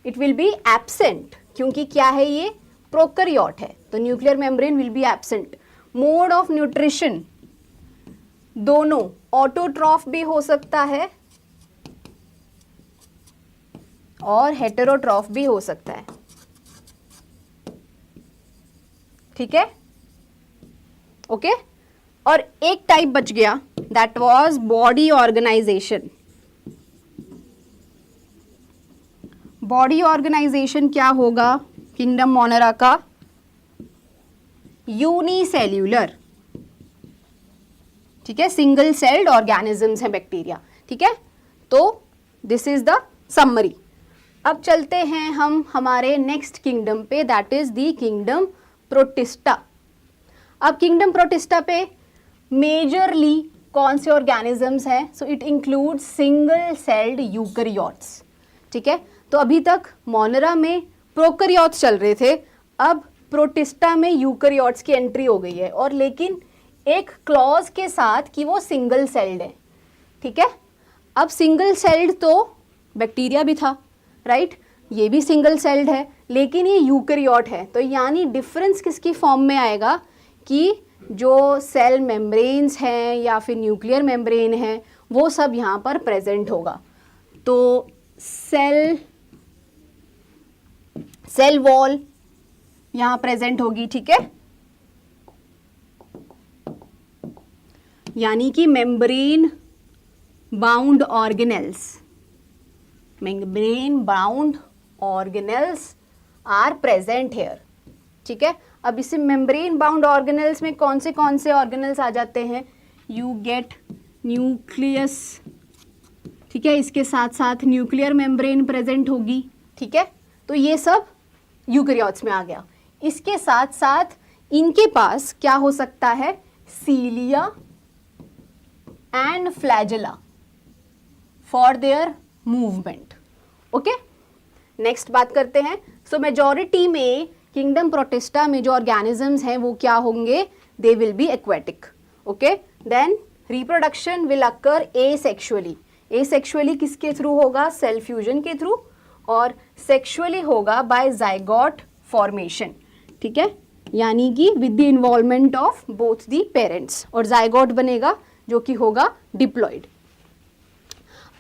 it will B absent, क्योंकि क्या है ये? प्रोकैरियोट है, तो nuclear membrane will be absent. Mode of nutrition, दोनों, ऑटोट्रॉफ भी हो सकता है और हेटेरोट्रॉफ भी हो सकता है, ठीक है। ओके, और एक टाइप बच गया, that was body organisation. Body organisation क्या होगा किंगडम मोनेरा का? यूनिसेल्यूलर, ठीक है, सिंगल सेल्ड ऑर्गेनिजम्स है बैक्टीरिया, ठीक है। तो दिस इज द समरी। अब चलते हैं हम हमारे नेक्स्ट किंगडम पे, that is the kingdom protista. अब किंगडम प्रोटिस्टा पे मेजरली कौन से ऑर्गेनिजम्स हैं? So it includes single celled eukaryotes, ठीक है। तो अभी तक मोनेरा में प्रोकैरियोट्स चल रहे थे, अब प्रोटिस्टा में यूकैरियोट्स की एंट्री हो गई है, और लेकिन एक क्लॉज के साथ कि वो सिंगल सेल्ड है, ठीक है। अब सिंगल सेल्ड तो बैक्टीरिया भी था, राइट, ये भी सिंगल सेल्ड है, लेकिन ये यूकैरियोट है। तो यानी डिफरेंस किसकी फॉर्म में आएगा कि जो सेल मेम्ब्रेन्स हैं या फिर न्यूक्लियर मेम्ब्रेन है वो सब यहाँ पर प्रेजेंट होगा। तो सेल वॉल यहाँ प्रेजेंट होगी, ठीक है, यानी कि membrane bound organelles, membrane bound organelles are present here, ठीक है। अब इसे मेम्ब्रेन बाउंड ऑर्गेनेल्स में कौन से ऑर्गेनेल्स आ जाते हैं? यू गेट न्यूक्लियस, ठीक है, इसके साथ साथ न्यूक्लियर मेम्ब्रेन प्रेजेंट होगी, ठीक है। तो ये सब यूकैरियोट्स में आ गया। इसके साथ साथ इनके पास क्या हो सकता है? Cilia and flagella for their movement. Okay, next बात करते हैं। सो मेजॉरिटी में किंगडम प्रोटिस्टा में जो ऑर्गेनिजम्स हैं वो क्या होंगे? They will be aquatic. Okay, then reproduction will occur asexually. Asexually किसके थ्रू होगा? सेल फ्यूजन के थ्रू, और सेक्सुअली होगा बाय जाइगोट फॉर्मेशन, ठीक है, यानी कि with the involvement of both the parents, और जाइगोट बनेगा जो कि होगा डिप्लॉइड।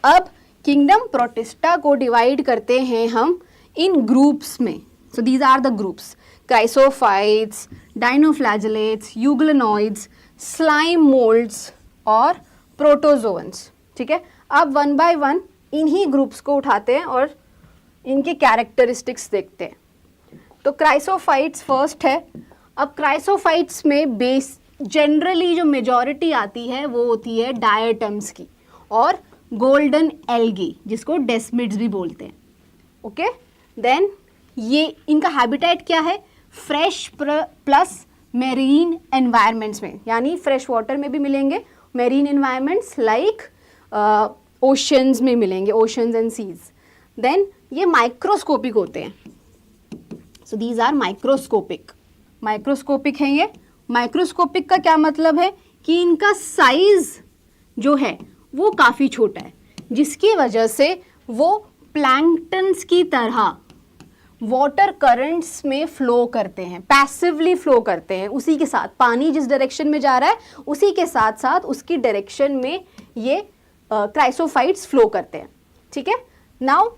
अब किंगडम प्रोटिस्टा को डिवाइड करते हैं हम इन ग्रुप्स में। So these are the groups: chrysophytes, dinoflagellates, euglenoids, slime moulds और प्रोटोजोअन्स, ठीक है। अब वन बाय वन इन्हीं ग्रुप्स को उठाते हैं और इनके कैरेक्टरिस्टिक्स देखते हैं। तो क्राइसोफाइट्स फर्स्ट है। अब क्राइसोफाइट्स में बेस जनरली जो मेजॉरिटी आती है वो होती है डायटम्स की, और गोल्डन एल्गी, जिसको डेस्मिड्स भी बोलते हैं। ओके, देन ये इनका हैबिटेट क्या है, फ्रेश प्लस मेरीन एनवायरनमेंट्स में, यानी फ्रेश वाटर में भी मिलेंगे, मेरीन एनवायरनमेंट्स लाइक ओशंस में मिलेंगे, ओशंस एंड सीज। देन ये माइक्रोस्कोपिक होते हैं, so these are microscopic, microscopic है ये। माइक्रोस्कोपिक का क्या मतलब है कि इनका साइज जो है वो काफ़ी छोटा है, जिसकी वजह से वो प्लैंक्टन्स की तरह वाटर करंट्स में फ्लो करते हैं, पैसिवली फ्लो करते हैं, उसी के साथ पानी जिस डायरेक्शन में जा रहा है उसी के साथ साथ उसकी डायरेक्शन में ये क्राइसोफाइट्स फ्लो करते हैं। ठीक है, नाउ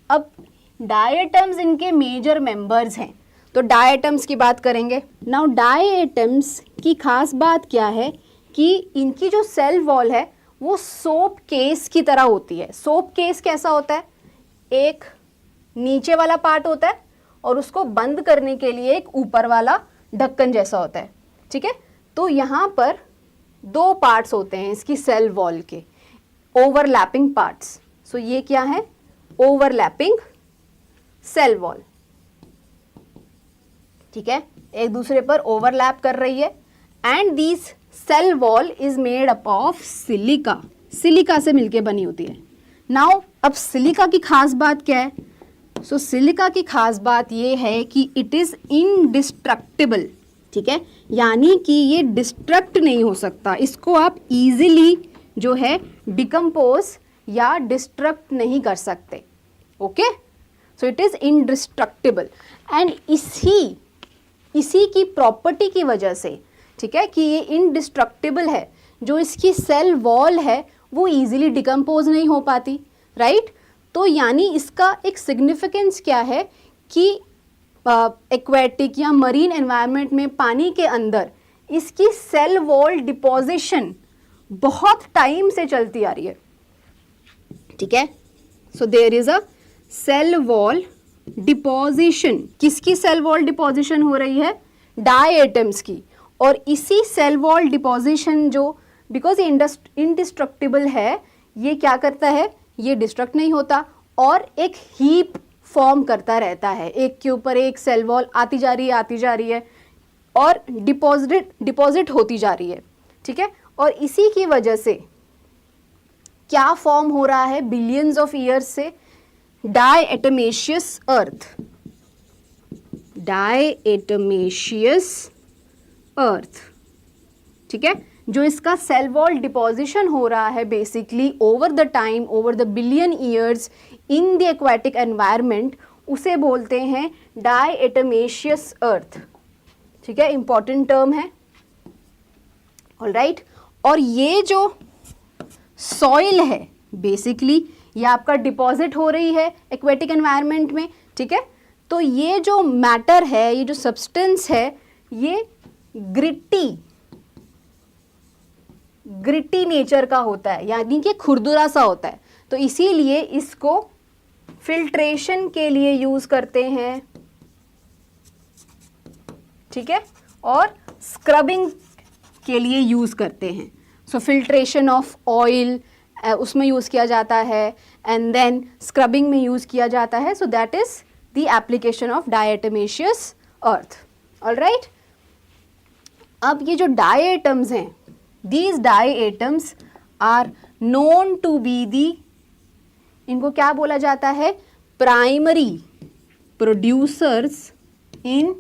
अब डायटम्स इनके मेजर मेंबर्स हैं, तो डायटम्स की बात करेंगे। नाउ डायटम्स की खास बात क्या है कि इनकी जो सेल वॉल है वो सोप केस की तरह होती है। सोप केस कैसा होता है, एक नीचे वाला पार्ट होता है और उसको बंद करने के लिए एक ऊपर वाला ढक्कन जैसा होता है। ठीक है, तो यहाँ पर दो पार्ट्स होते हैं इसकी सेल वॉल के, ओवरलैपिंग पार्ट्स। सो ये क्या है, ओवरलैपिंग सेल वॉल। ठीक है, एक दूसरे पर ओवरलैप कर रही है and this cell wall is made up of silica, silica से मिलके बनी होती है। नाउ अब सिलिका की खास बात क्या है, सो सिलिका की खास बात ये है कि इट इज इनडिस्ट्रक्टिबल। ठीक है, यानी कि ये डिस्ट्रक्ट नहीं हो सकता, इसको आप इजीली जो है डिकम्पोज या डिस्ट्रक्ट नहीं कर सकते। Okay, so it is indestructible and इसी की प्रॉपर्टी की वजह से, ठीक है, कि ये इनडिस्ट्रक्टिबल है, जो इसकी सेल वॉल है वो इजीली डिकम्पोज नहीं हो पाती, राइट। तो यानी इसका एक सिग्निफिकेंस क्या है कि एक्वेटिक या मरीन एनवायरनमेंट में पानी के अंदर इसकी सेल वॉल डिपोजिशन बहुत टाइम से चलती आ रही है। ठीक है, so there is a cell wall deposition. किसकी सेल वॉल डिपोजिशन हो रही है, डायटम्स की। और इसी सेल वॉल डिपोजिशन जो बिकॉज इनडिस्ट्रक्टिबल है, ये क्या करता है, ये डिस्ट्रक्ट नहीं होता और एक हीप फॉर्म करता रहता है, एक के ऊपर एक सेल वॉल आती जा रही है और डिपॉजिट होती जा रही है। ठीक है, और इसी की वजह से क्या फॉर्म हो रहा है बिलियंस ऑफ ईयर्स से, डायएटमेशियस अर्थ, डायएटमेशियस अर्थ। ठीक है, जो इसका सेल वॉल डिपोजिशन हो रहा है basically over the time, over the billion years in the aquatic environment, उसे बोलते हैं डायएटमेशियस अर्थ। ठीक है, इंपॉर्टेंट टर्म है, ऑलराइट। और ये जो सॉइल है बेसिकली ये आपका डिपॉजिट हो रही है एक्वेटिक एनवायरनमेंट में। ठीक है, तो ये जो मैटर है, ये जो सब्सटेंस है, ये ग्रिटी नेचर का होता है, यानी कि खुरदुरा सा होता है। तो इसीलिए इसको फिल्ट्रेशन के लिए यूज करते हैं। ठीक है, और स्क्रबिंग के लिए यूज करते हैं। सो फिल्ट्रेशन ऑफ ऑयल उसमें यूज किया जाता है एंड देन स्क्रबिंग में यूज किया जाता है। So that is the application of diatomaceous earth, all right. अब ये जो डायएटम्स हैं, these diatoms are known to be the, इनको क्या बोला जाता है, प्राइमरी प्रोड्यूसर्स इन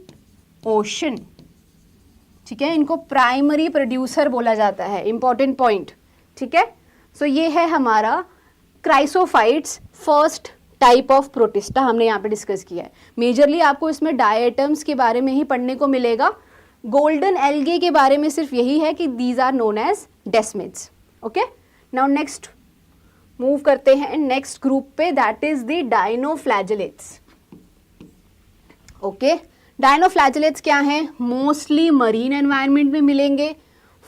ओशन। ठीक है, इनको प्राइमरी प्रोड्यूसर बोला जाता है, इंपॉर्टेंट पॉइंट। ठीक है, सो ये है हमारा chrysophytes, first type of protista हमने यहाँ पे डिस्कस किया है। मेजरली आपको इसमें डायटम्स के बारे में ही पढ़ने को मिलेगा। गोल्डन एल्गे के बारे में सिर्फ यही है कि these are known as desmids. Okay, now next move करते हैं नेक्स्ट ग्रुप पे, that is the dinoflagellates. Okay, dinoflagellates क्या हैं, मोस्टली मरीन एनवायरनमेंट में मिलेंगे,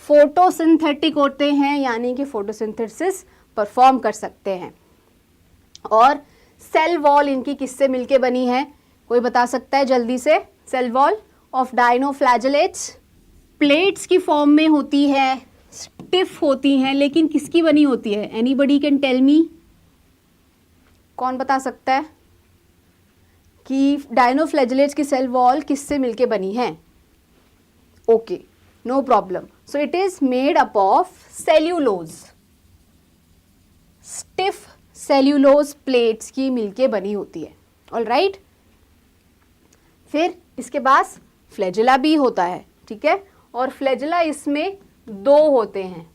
फोटोसिंथेटिक होते हैं, यानी कि फोटोसिंथेसिस परफॉर्म कर सकते हैं। और सेल वॉल इनकी किससे मिलके बनी है, कोई बता सकता है जल्दी से? सेल वॉल ऑफ डायनोफ्लैजेलेट्स प्लेट्स की फॉर्म में होती है, स्टिफ होती हैं, लेकिन किसकी बनी होती है? एनीबडी कैन टेल मी, कौन बता सकता है कि डायनोफ्लैजिलेट्स की सेल वॉल किससे मिलके बनी है? Okay, no problem. So it is made up of cellulose, stiff cellulose plates की मिलके बनी होती है. All right. फिर इसके पास फ्लैजिला भी होता है, ठीक है, और फ्लैजिला इसमें दो होते हैं.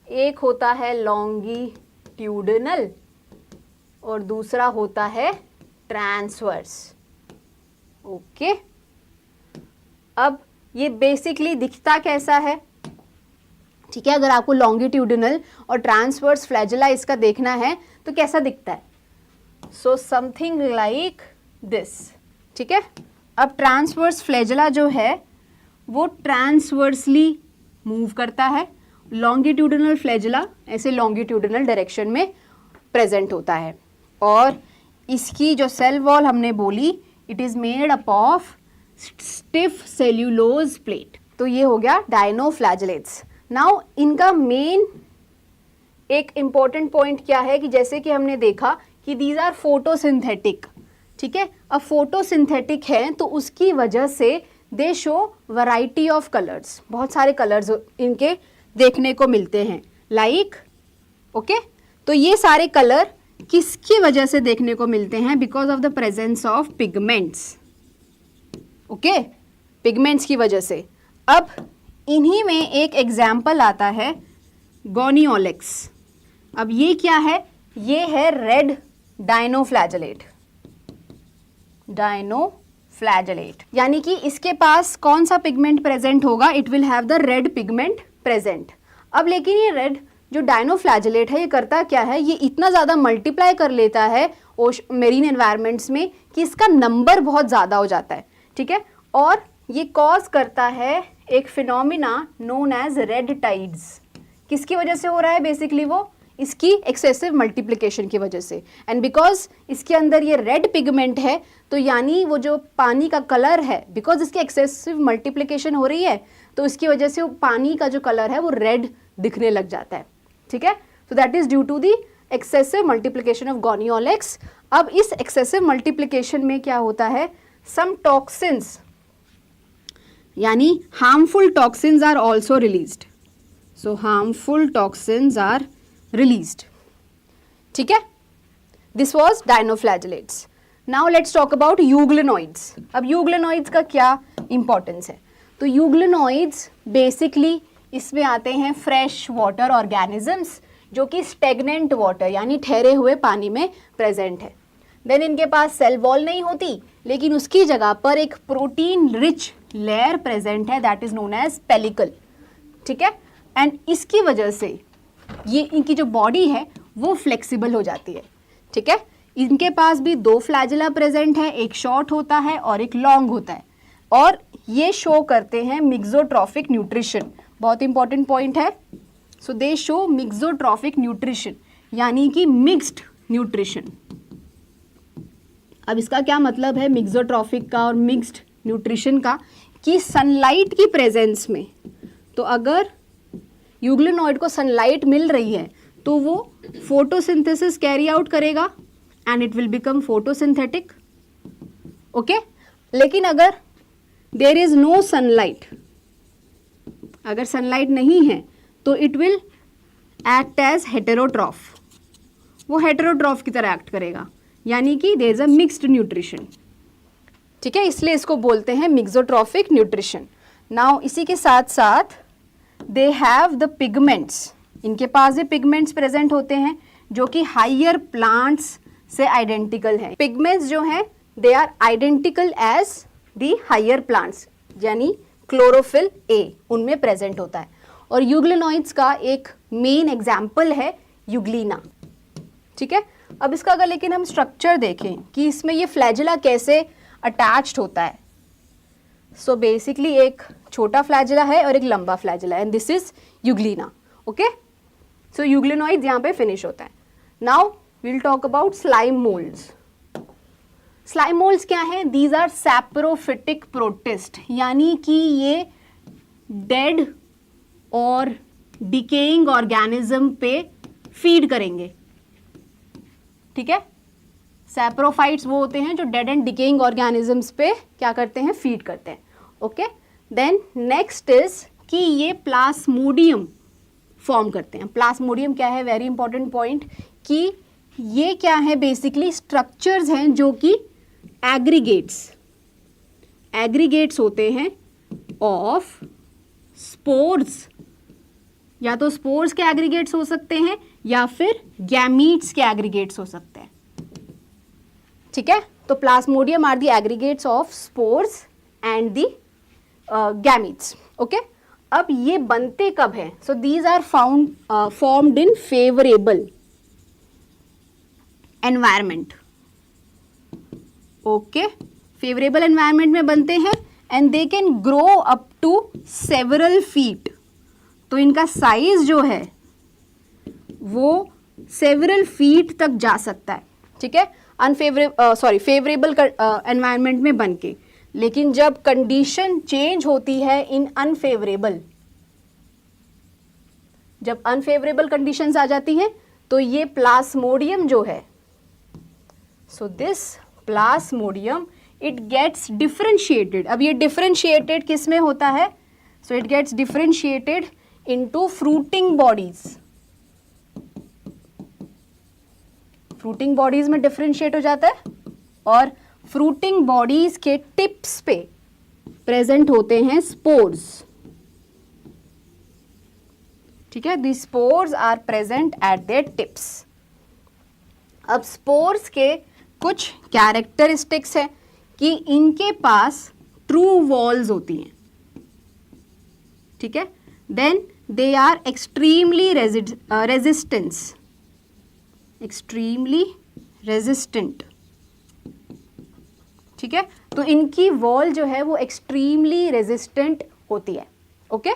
एक होता है लॉन्गिट्यूडिनल और दूसरा होता है ट्रांसवर्स. ओके. अब ये बेसिकली दिखता कैसा है? ठीक है, अगर आपको लॉन्गिट्यूडिनल और ट्रांसवर्स फ्लैजिला इसका देखना है तो कैसा दिखता है? So something like this. ठीक है. अब ट्रांसवर्स फ्लैजिला जो है वो ट्रांसवर्सली मूव करता है. लॉन्गिट्यूडिनल फ्लैजिला ऐसे लॉन्गिट्यूडिनल डायरेक्शन में प्रेजेंट होता है. और इसकी जो सेल वॉल हमने बोली, it is made up of stiff cellulose plate. तो ये हो गया डायनोफ्लैजिलेट्स. नाउ इनका मेन एक इंपॉर्टेंट पॉइंट क्या है कि जैसे कि हमने देखा कि दीज आर फोटोसिंथेटिक. ठीक है. अब फोटोसिंथेटिक हैं तो उसकी वजह से दे शो वैरायटी ऑफ कलर्स. बहुत सारे कलर्स इनके देखने को मिलते हैं. Like okay. तो ये सारे कलर किसकी वजह से देखने को मिलते हैं? Because of the presence of pigments. Okay, pigments की वजह से. अब इन्हीं में एक एग्जाम्पल आता है गोनियोलेक्स. अब ये क्या है? ये है रेड डायनोफ्लैजिलेट. डायनोफ्लैजिलेट यानी कि इसके पास कौन सा पिगमेंट प्रेजेंट होगा? It will have the red pigment present. अब लेकिन ये रेड जो डायनोफ्लैजिलेट है ये करता क्या है? ये इतना ज़्यादा मल्टीप्लाई कर लेता है मेरीन एनवायरमेंट्स में कि इसका नंबर बहुत ज़्यादा हो जाता है. ठीक है. और ये कॉज करता है एक phenomena known as red tides. किसकी वजह से हो रहा है? बेसिकली वो इसकी एक्सेसिव मल्टीप्लिकेशन की वजह से. एंड बिकॉज इसके अंदर ये रेड पिगमेंट है तो यानी वो जो पानी का कलर है, बिकॉज इसकी एक्सेसिव मल्टीप्लिकेशन हो रही है तो इसकी वजह से वो पानी का जो कलर है वो रेड दिखने लग जाता है. ठीक है. So that is due to the excessive multiplication of Gonyaulax. अब इस एक्सेसिव मल्टीप्लिकेशन में क्या होता है? सम टॉक्सिन्स यानी harmful toxins are also released. So harmful toxins are released. ठीक है. This was dinoflagellates. Now let's talk about euglenoids. अब यूग्लिनोइड्स का क्या इंपॉर्टेंस है? तो यूग्लिनोइड्स बेसिकली इसमें आते हैं फ्रेश वाटर ऑर्गेनिजम्स जो कि स्टेगनेंट वाटर यानी ठहरे हुए पानी में प्रेजेंट है. देन इनके पास सेल वॉल नहीं होती, लेकिन उसकी जगह पर एक प्रोटीन रिच लेयर प्रेजेंट है that is known as pellicle. ठीक है. एंड इसकी वजह से ये इनकी जो बॉडी है वो फ्लेक्सिबल हो जाती है. ठीक है. इनके पास भी दो फ्लैजिला प्रेजेंट है, एक शॉर्ट होता है और एक लॉन्ग होता है. और ये शो करते हैं मिक्सोट्रॉफिक न्यूट्रिशन. बहुत इंपॉर्टेंट पॉइंट है. सो दे शो मिक्सोट्रॉफिक न्यूट्रिशन यानी कि मिक्स्ड न्यूट्रिशन. अब इसका क्या मतलब है मिक्सोट्रॉफिक का और मिक्स्ड न्यूट्रिशन का? कि सनलाइट की प्रेजेंस में, तो अगर यूग्लिनोइड को सनलाइट मिल रही है तो वो फोटोसिंथेसिस कैरी आउट करेगा and it will become photosynthetic. Okay. लेकिन अगर देयर इज नो सनलाइट, अगर सनलाइट नहीं है तो it will act as heterotroph. वो हेटेरोट्रॉफ की तरह एक्ट करेगा यानी कि there is a mixed nutrition. ठीक है. इसलिए इसको बोलते हैं मिक्सोट्रॉफिक न्यूट्रिशन. नाउ इसी के साथ साथ दे हैव द पिगमेंट्स. इनके पास भी पिगमेंट्स प्रेजेंट होते हैं जो कि हायर प्लांट्स से आइडेंटिकल हैं. पिगमेंट्स जो हैं they are identical as the higher plants यानी क्लोरोफिल ए उनमें प्रेजेंट होता है. और यूग्लिनोइड्स का एक मेन एग्जाम्पल है यूग्लिना. ठीक है. अब इसका अगर लेकिन हम स्ट्रक्चर देखें कि इसमें ये फ्लैजिला कैसे अटैच्ड होता है. सो बेसिकली एक छोटा फ्लैजिला है और एक लंबा flagella and this is Euglena. Okay. So euglenoids यहाँ पे फिनिश होता है. Now will talk about slime moulds. Slime moulds क्या हैं? दीज आर सैप्रोफिटिक प्रोटिस्ट यानी कि ये डेड और डिकेइंग ऑर्गेनिज्म पे फीड करेंगे, ठीक है। सैप्रोफाइट्स वो होते हैं जो डेड एंड डिकेइंग ऑर्गेनिजम्स पे क्या करते हैं, फीड करते हैं, ओके। देन नेक्स्ट इज कि ये प्लास्मोडियम फॉर्म करते हैं। प्लास्मोडियम क्या है, वेरी इंपॉर्टेंट पॉइंट, कि ये क्या है, बेसिकली स्ट्रक्चर्स हैं जो कि एग्रीगेट्स होते हैं ऑफ स्पोर्स, या तो स्पोर्स के एग्रीगेट्स हो सकते हैं या फिर गैमीट्स के एग्रीगेट्स हो सकते हैं, ठीक है। तो plasmodium are the aggregates of spores and the gametes, okay. अब ये बनते कब हैं, so these are formed in favourable environment, okay. Favourable environment में बनते हैं and they can grow up to several feet. तो इनका साइज जो है वो सेवरल फीट तक जा सकता है, ठीक है, फेवरेबल एनवायरनमेंट में बन के। लेकिन जब कंडीशन चेंज होती है इन अनफेवरेबल, जब अनफेवरेबल कंडीशंस आ जाती हैं तो ये प्लास्मोडियम जो है, so this plasmodium it gets differentiated. अब ये डिफरेंशिएटेड किस में होता है, so it gets differentiated into fruiting bodies. Fruiting bodies में डिफरेंशिएट हो जाता है और फ्रूटिंग बॉडीज के टिप्स पे प्रेजेंट होते हैं स्पोर्स, ठीक है। The spores are present at their tips. अब स्पोर्स के कुछ कैरेक्टरिस्टिक्स हैं कि इनके पास ट्रू वॉल्स होती हैं, ठीक है। Then they are extremely resistant, ठीक है। तो इनकी वॉल जो है वो एक्सट्रीमली रेजिस्टेंट होती है, ओके।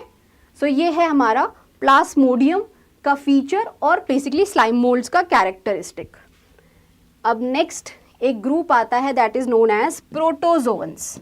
सो ये है हमारा प्लास्मोडियम का फीचर और बेसिकली स्लाइम मोल्ड्स का कैरेक्टरिस्टिक। अब नेक्स्ट एक ग्रुप आता है that is known as protozoans.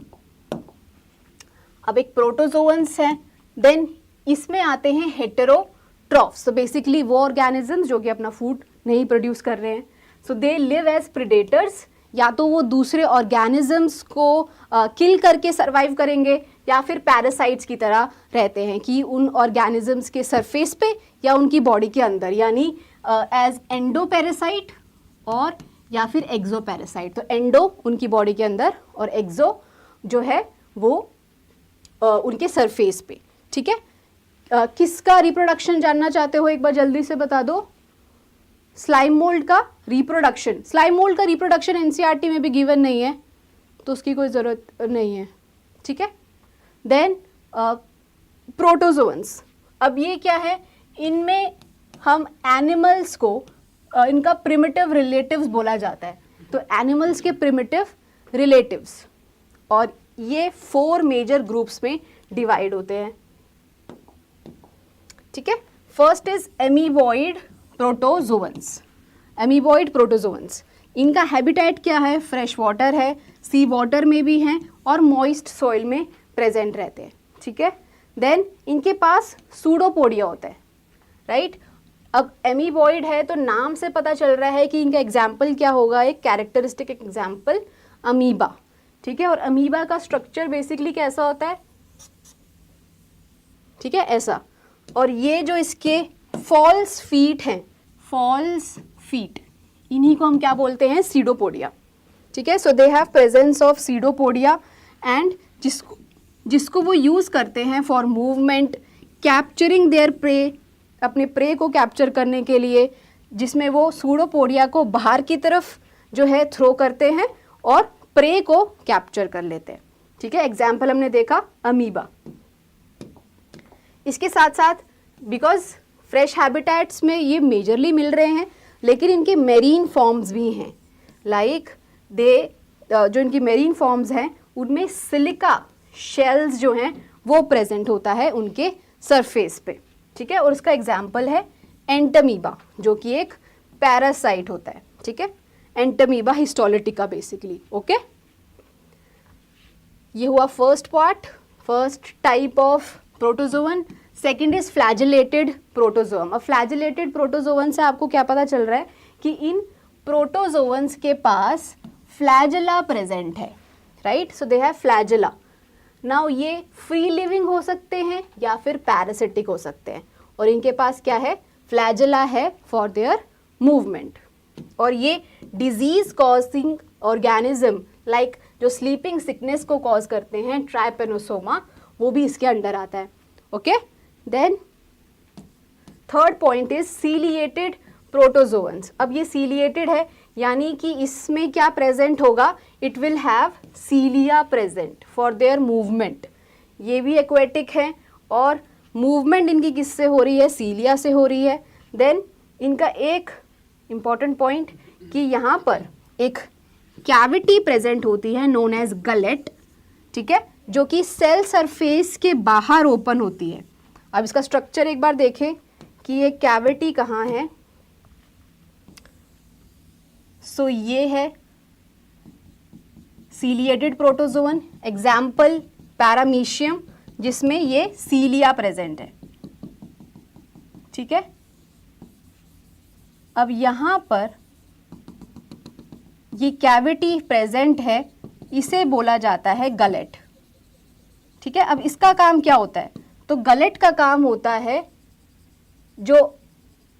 अब एक प्रोटोजोअन्स है, देन इसमें आते हैं हेटेरोट्रॉफ्स। तो बेसिकली वो ऑर्गेनिजम्स जो कि अपना फूड नहीं प्रोड्यूस कर रहे हैं, so they live as predators. या तो वो दूसरे ऑर्गेनिजम्स को किल करके सरवाइव करेंगे या फिर पैरासाइट्स की तरह रहते हैं कि उन ऑर्गेनिजम्स के सरफेस पे या उनकी बॉडी के अंदर, यानी एज एंडोपैरासाइट और या फिर एक्सोपैरासाइट। तो एंडो उनकी बॉडी के अंदर और एक्सो जो है वो उनके सरफेस पे, ठीक है। किसका रिप्रोडक्शन जानना चाहते हो, एक बार जल्दी से बता दो। स्लाइम मोल्ड का रिप्रोडक्शन। स्लाइम मोल्ड का रिप्रोडक्शन एनसीईआरटी में भी गिवन नहीं है तो उसकी कोई ज़रूरत नहीं है, ठीक है। Then protozoans. अब ये क्या है, इनमें हम एनिमल्स को इनका प्रिमिटिव रिलेटिव्स बोला जाता है। तो एनिमल्स के प्रिमिटिव रिलेटिव्स, और ये 4 मेजर ग्रुप्स में डिवाइड होते हैं, ठीक है। First is amoeboid protozoans. Amoeboid protozoans, इनका हैबिटेट क्या है, फ्रेश वाटर है, सी वाटर में भी हैं और मॉइस्ट सॉइल में प्रेजेंट रहते हैं, ठीक है। देन इनके पास सूडोपोडिया होता है, राइट। अब एमीबॉइड है तो नाम से पता चल रहा है कि इनका एग्जाम्पल क्या होगा, एक कैरेक्टरिस्टिक एग्जाम्पल अमीबा, ठीक है। और अमीबा का स्ट्रक्चर बेसिकली कैसा होता है, ठीक है, ऐसा। और ये जो इसके फॉल्स फीट हैं, फॉल्स फीट, इन्हीं को हम क्या बोलते हैं, सीडोपोडिया, ठीक है। So they have presence of pseudopodia and जिसको वो यूज़ करते हैं for movement, capturing their prey, अपने प्रे को कैप्चर करने के लिए, जिसमें वो सूडोपोडिया को बाहर की तरफ जो है थ्रो करते हैं और प्रे को कैप्चर कर लेते हैं, ठीक है। एग्जाम्पल हमने देखा अमीबा। इसके साथ साथ बिकॉज फ्रेश हैबिटेट्स में ये मेजरली मिल रहे हैं, लेकिन इनके मेरीन फॉर्म्स भी हैं, लाइक जो इनकी मेरीन फॉर्म्स हैं उनमें सिलिका शेल्स जो हैं वो प्रेजेंट होता है उनके सरफेस पे, ठीक है। और उसका एग्जाम्पल है एंटमीबा जो कि एक पैरासाइट होता है, ठीक है। Entamoeba histolytica basically, okay. ये हुआ first part, first type of protozoan. Second is flagellated protozoan. अब फ्लैजिलेटेड प्रोटोजोअन से आपको क्या पता चल रहा है कि इन प्रोटोजोअन्स के पास फ्लैजेला प्रेजेंट है, right. So they have flagella. Now ये फ्री लिविंग हो सकते हैं या फिर पैरासिटिक हो सकते हैं, और इनके पास क्या है, फ्लैजेला है फॉर देयर मूवमेंट। और ये डिजीज कॉजिंग ऑर्गेनिज्म लाइक जो स्लीपिंग सिकनेस को कॉज करते हैं, ट्राइपेनोसोमा, वो भी इसके अंडर आता है। Okay, then third point is ciliated protozoans. अब ये सीलिएटेड है यानी कि इसमें क्या प्रेजेंट होगा, it will have cilia present for their movement. ये भी एक्वेटिक है और मूवमेंट इनकी किससे हो रही है, सीलिया से हो रही है। देन इनका एक इम्पॉर्टेंट पॉइंट कि यहाँ पर एक कैविटी प्रेजेंट होती है नोन एज गलेट, ठीक है, जो कि सेल सरफेस के बाहर ओपन होती है। अब इसका स्ट्रक्चर एक बार देखें कि ये कैविटी कहाँ है। सो ये है सीलिएटेड प्रोटोजोअन, एग्जाम्पल पैरामीशियम, जिसमें ये सीलिया प्रेजेंट है, ठीक है। अब यहाँ पर ये कैविटी प्रेजेंट है, इसे बोला जाता है गलेट, ठीक है। अब इसका काम क्या होता है, तो गलेट का काम होता है जो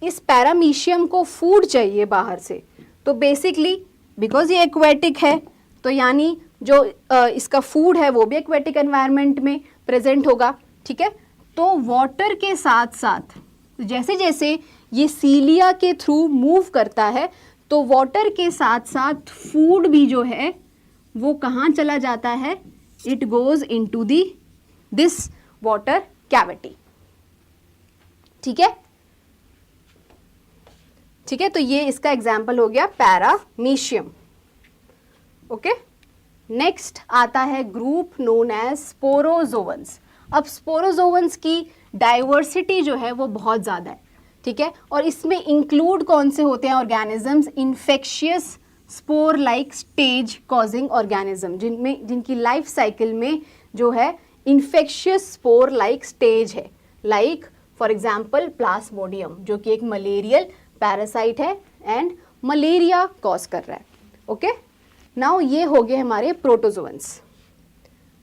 इस पैरामीशियम को फूड चाहिए बाहर से, तो बेसिकली बिकॉज ये एक्वेटिक है तो यानी जो इसका फूड है वो भी एक्वेटिक एनवायरनमेंट में प्रेजेंट होगा, ठीक है। तो वाटर के साथ साथ जैसे जैसे ये सीलिया के थ्रू मूव करता है तो वाटर के साथ साथ फूड भी जो है वो कहाँ चला जाता है, it goes into this water cavity, ठीक है, ठीक है। तो ये इसका एग्जाम्पल हो गया पैरामीशियम। ओके, नेक्स्ट आता है ग्रुप नोन एज स्पोरोजोवंस। अब स्पोरोजोवंस की डाइवर्सिटी जो है वो बहुत ज़्यादा है, ठीक है, और इसमें इंक्लूड कौन से होते हैं organisms, infectious spore like stage causing organism, जिनकी लाइफ साइकिल में जो है इन्फेक्शियस स्पोर लाइक स्टेज है, लाइक फॉर एग्जाम्पल प्लाज्मोडियम, जो कि एक मलेरियल पैरासाइट है एंड मलेरिया कॉज कर रहा है। ओके, नाउ ये हो गए हमारे प्रोटोजोअन्स।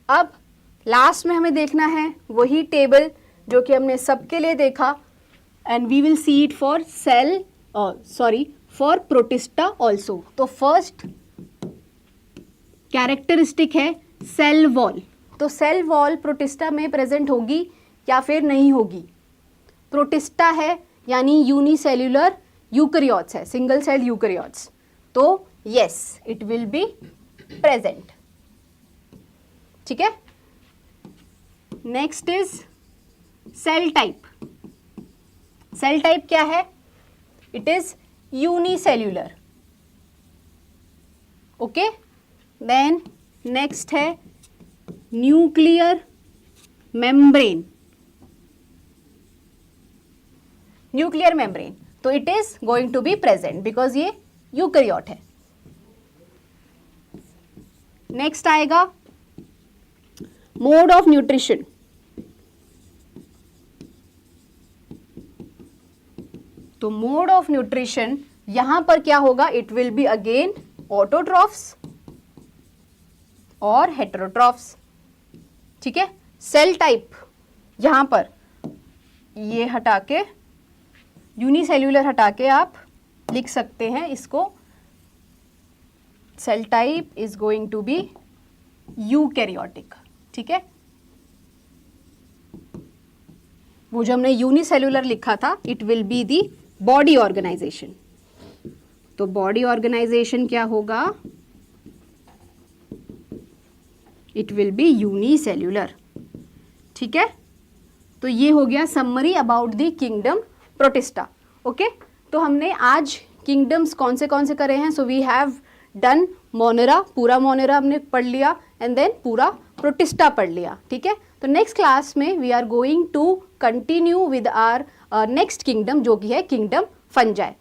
अब लास्ट में हमें देखना है वही टेबल जो कि हमने सबके लिए देखा, and we will see it for for Protista also. तो फर्स्ट कैरेक्टरिस्टिक है सेल वॉल। तो सेल वॉल प्रोटिस्टा में प्रेजेंट होगी या फिर नहीं होगी। प्रोटिस्टा है यानी यूनिसेल्युलर यूकैरियोट्स है, सिंगल सेल यूकैरियोट्स, तो yes it will be present, ठीक है। Next is cell type. Cell type क्या है, it is unicellular. Okay, then next है न्यूक्लियर मेम्ब्रेन। न्यूक्लियर मेम्ब्रेन, तो it is going to be present because ये eukaryote है। Next आएगा मोड ऑफ न्यूट्रिशन। तो मोड ऑफ न्यूट्रिशन यहां पर क्या होगा, it will be again autotrophs और हेटेरोट्रॉफ्स, ठीक है। सेल टाइप यहां पर ये हटा के यूनिसेल्युलर हटा के आप लिख सकते हैं इसको, cell type is going to be eukaryotic, ठीक है। वो जो हमने यूनिसेल्युलर लिखा था it will be the body organisation. तो बॉडी ऑर्गेनाइजेशन क्या होगा, इट विल बी यूनिसेल्युलर, ठीक है। तो ये हो गया summary about the kingdom Protista. Okay, तो हमने आज किंगडम्स कौन से करे हैं। So we have done Monera, पूरा मोनेरा हमने पढ़ लिया, एंड देन पूरा प्रोटिस्टा पढ़ लिया, ठीक है। तो नेक्स्ट क्लास में we are going to continue with our next kingdom जो कि है किंगडम फंजाई।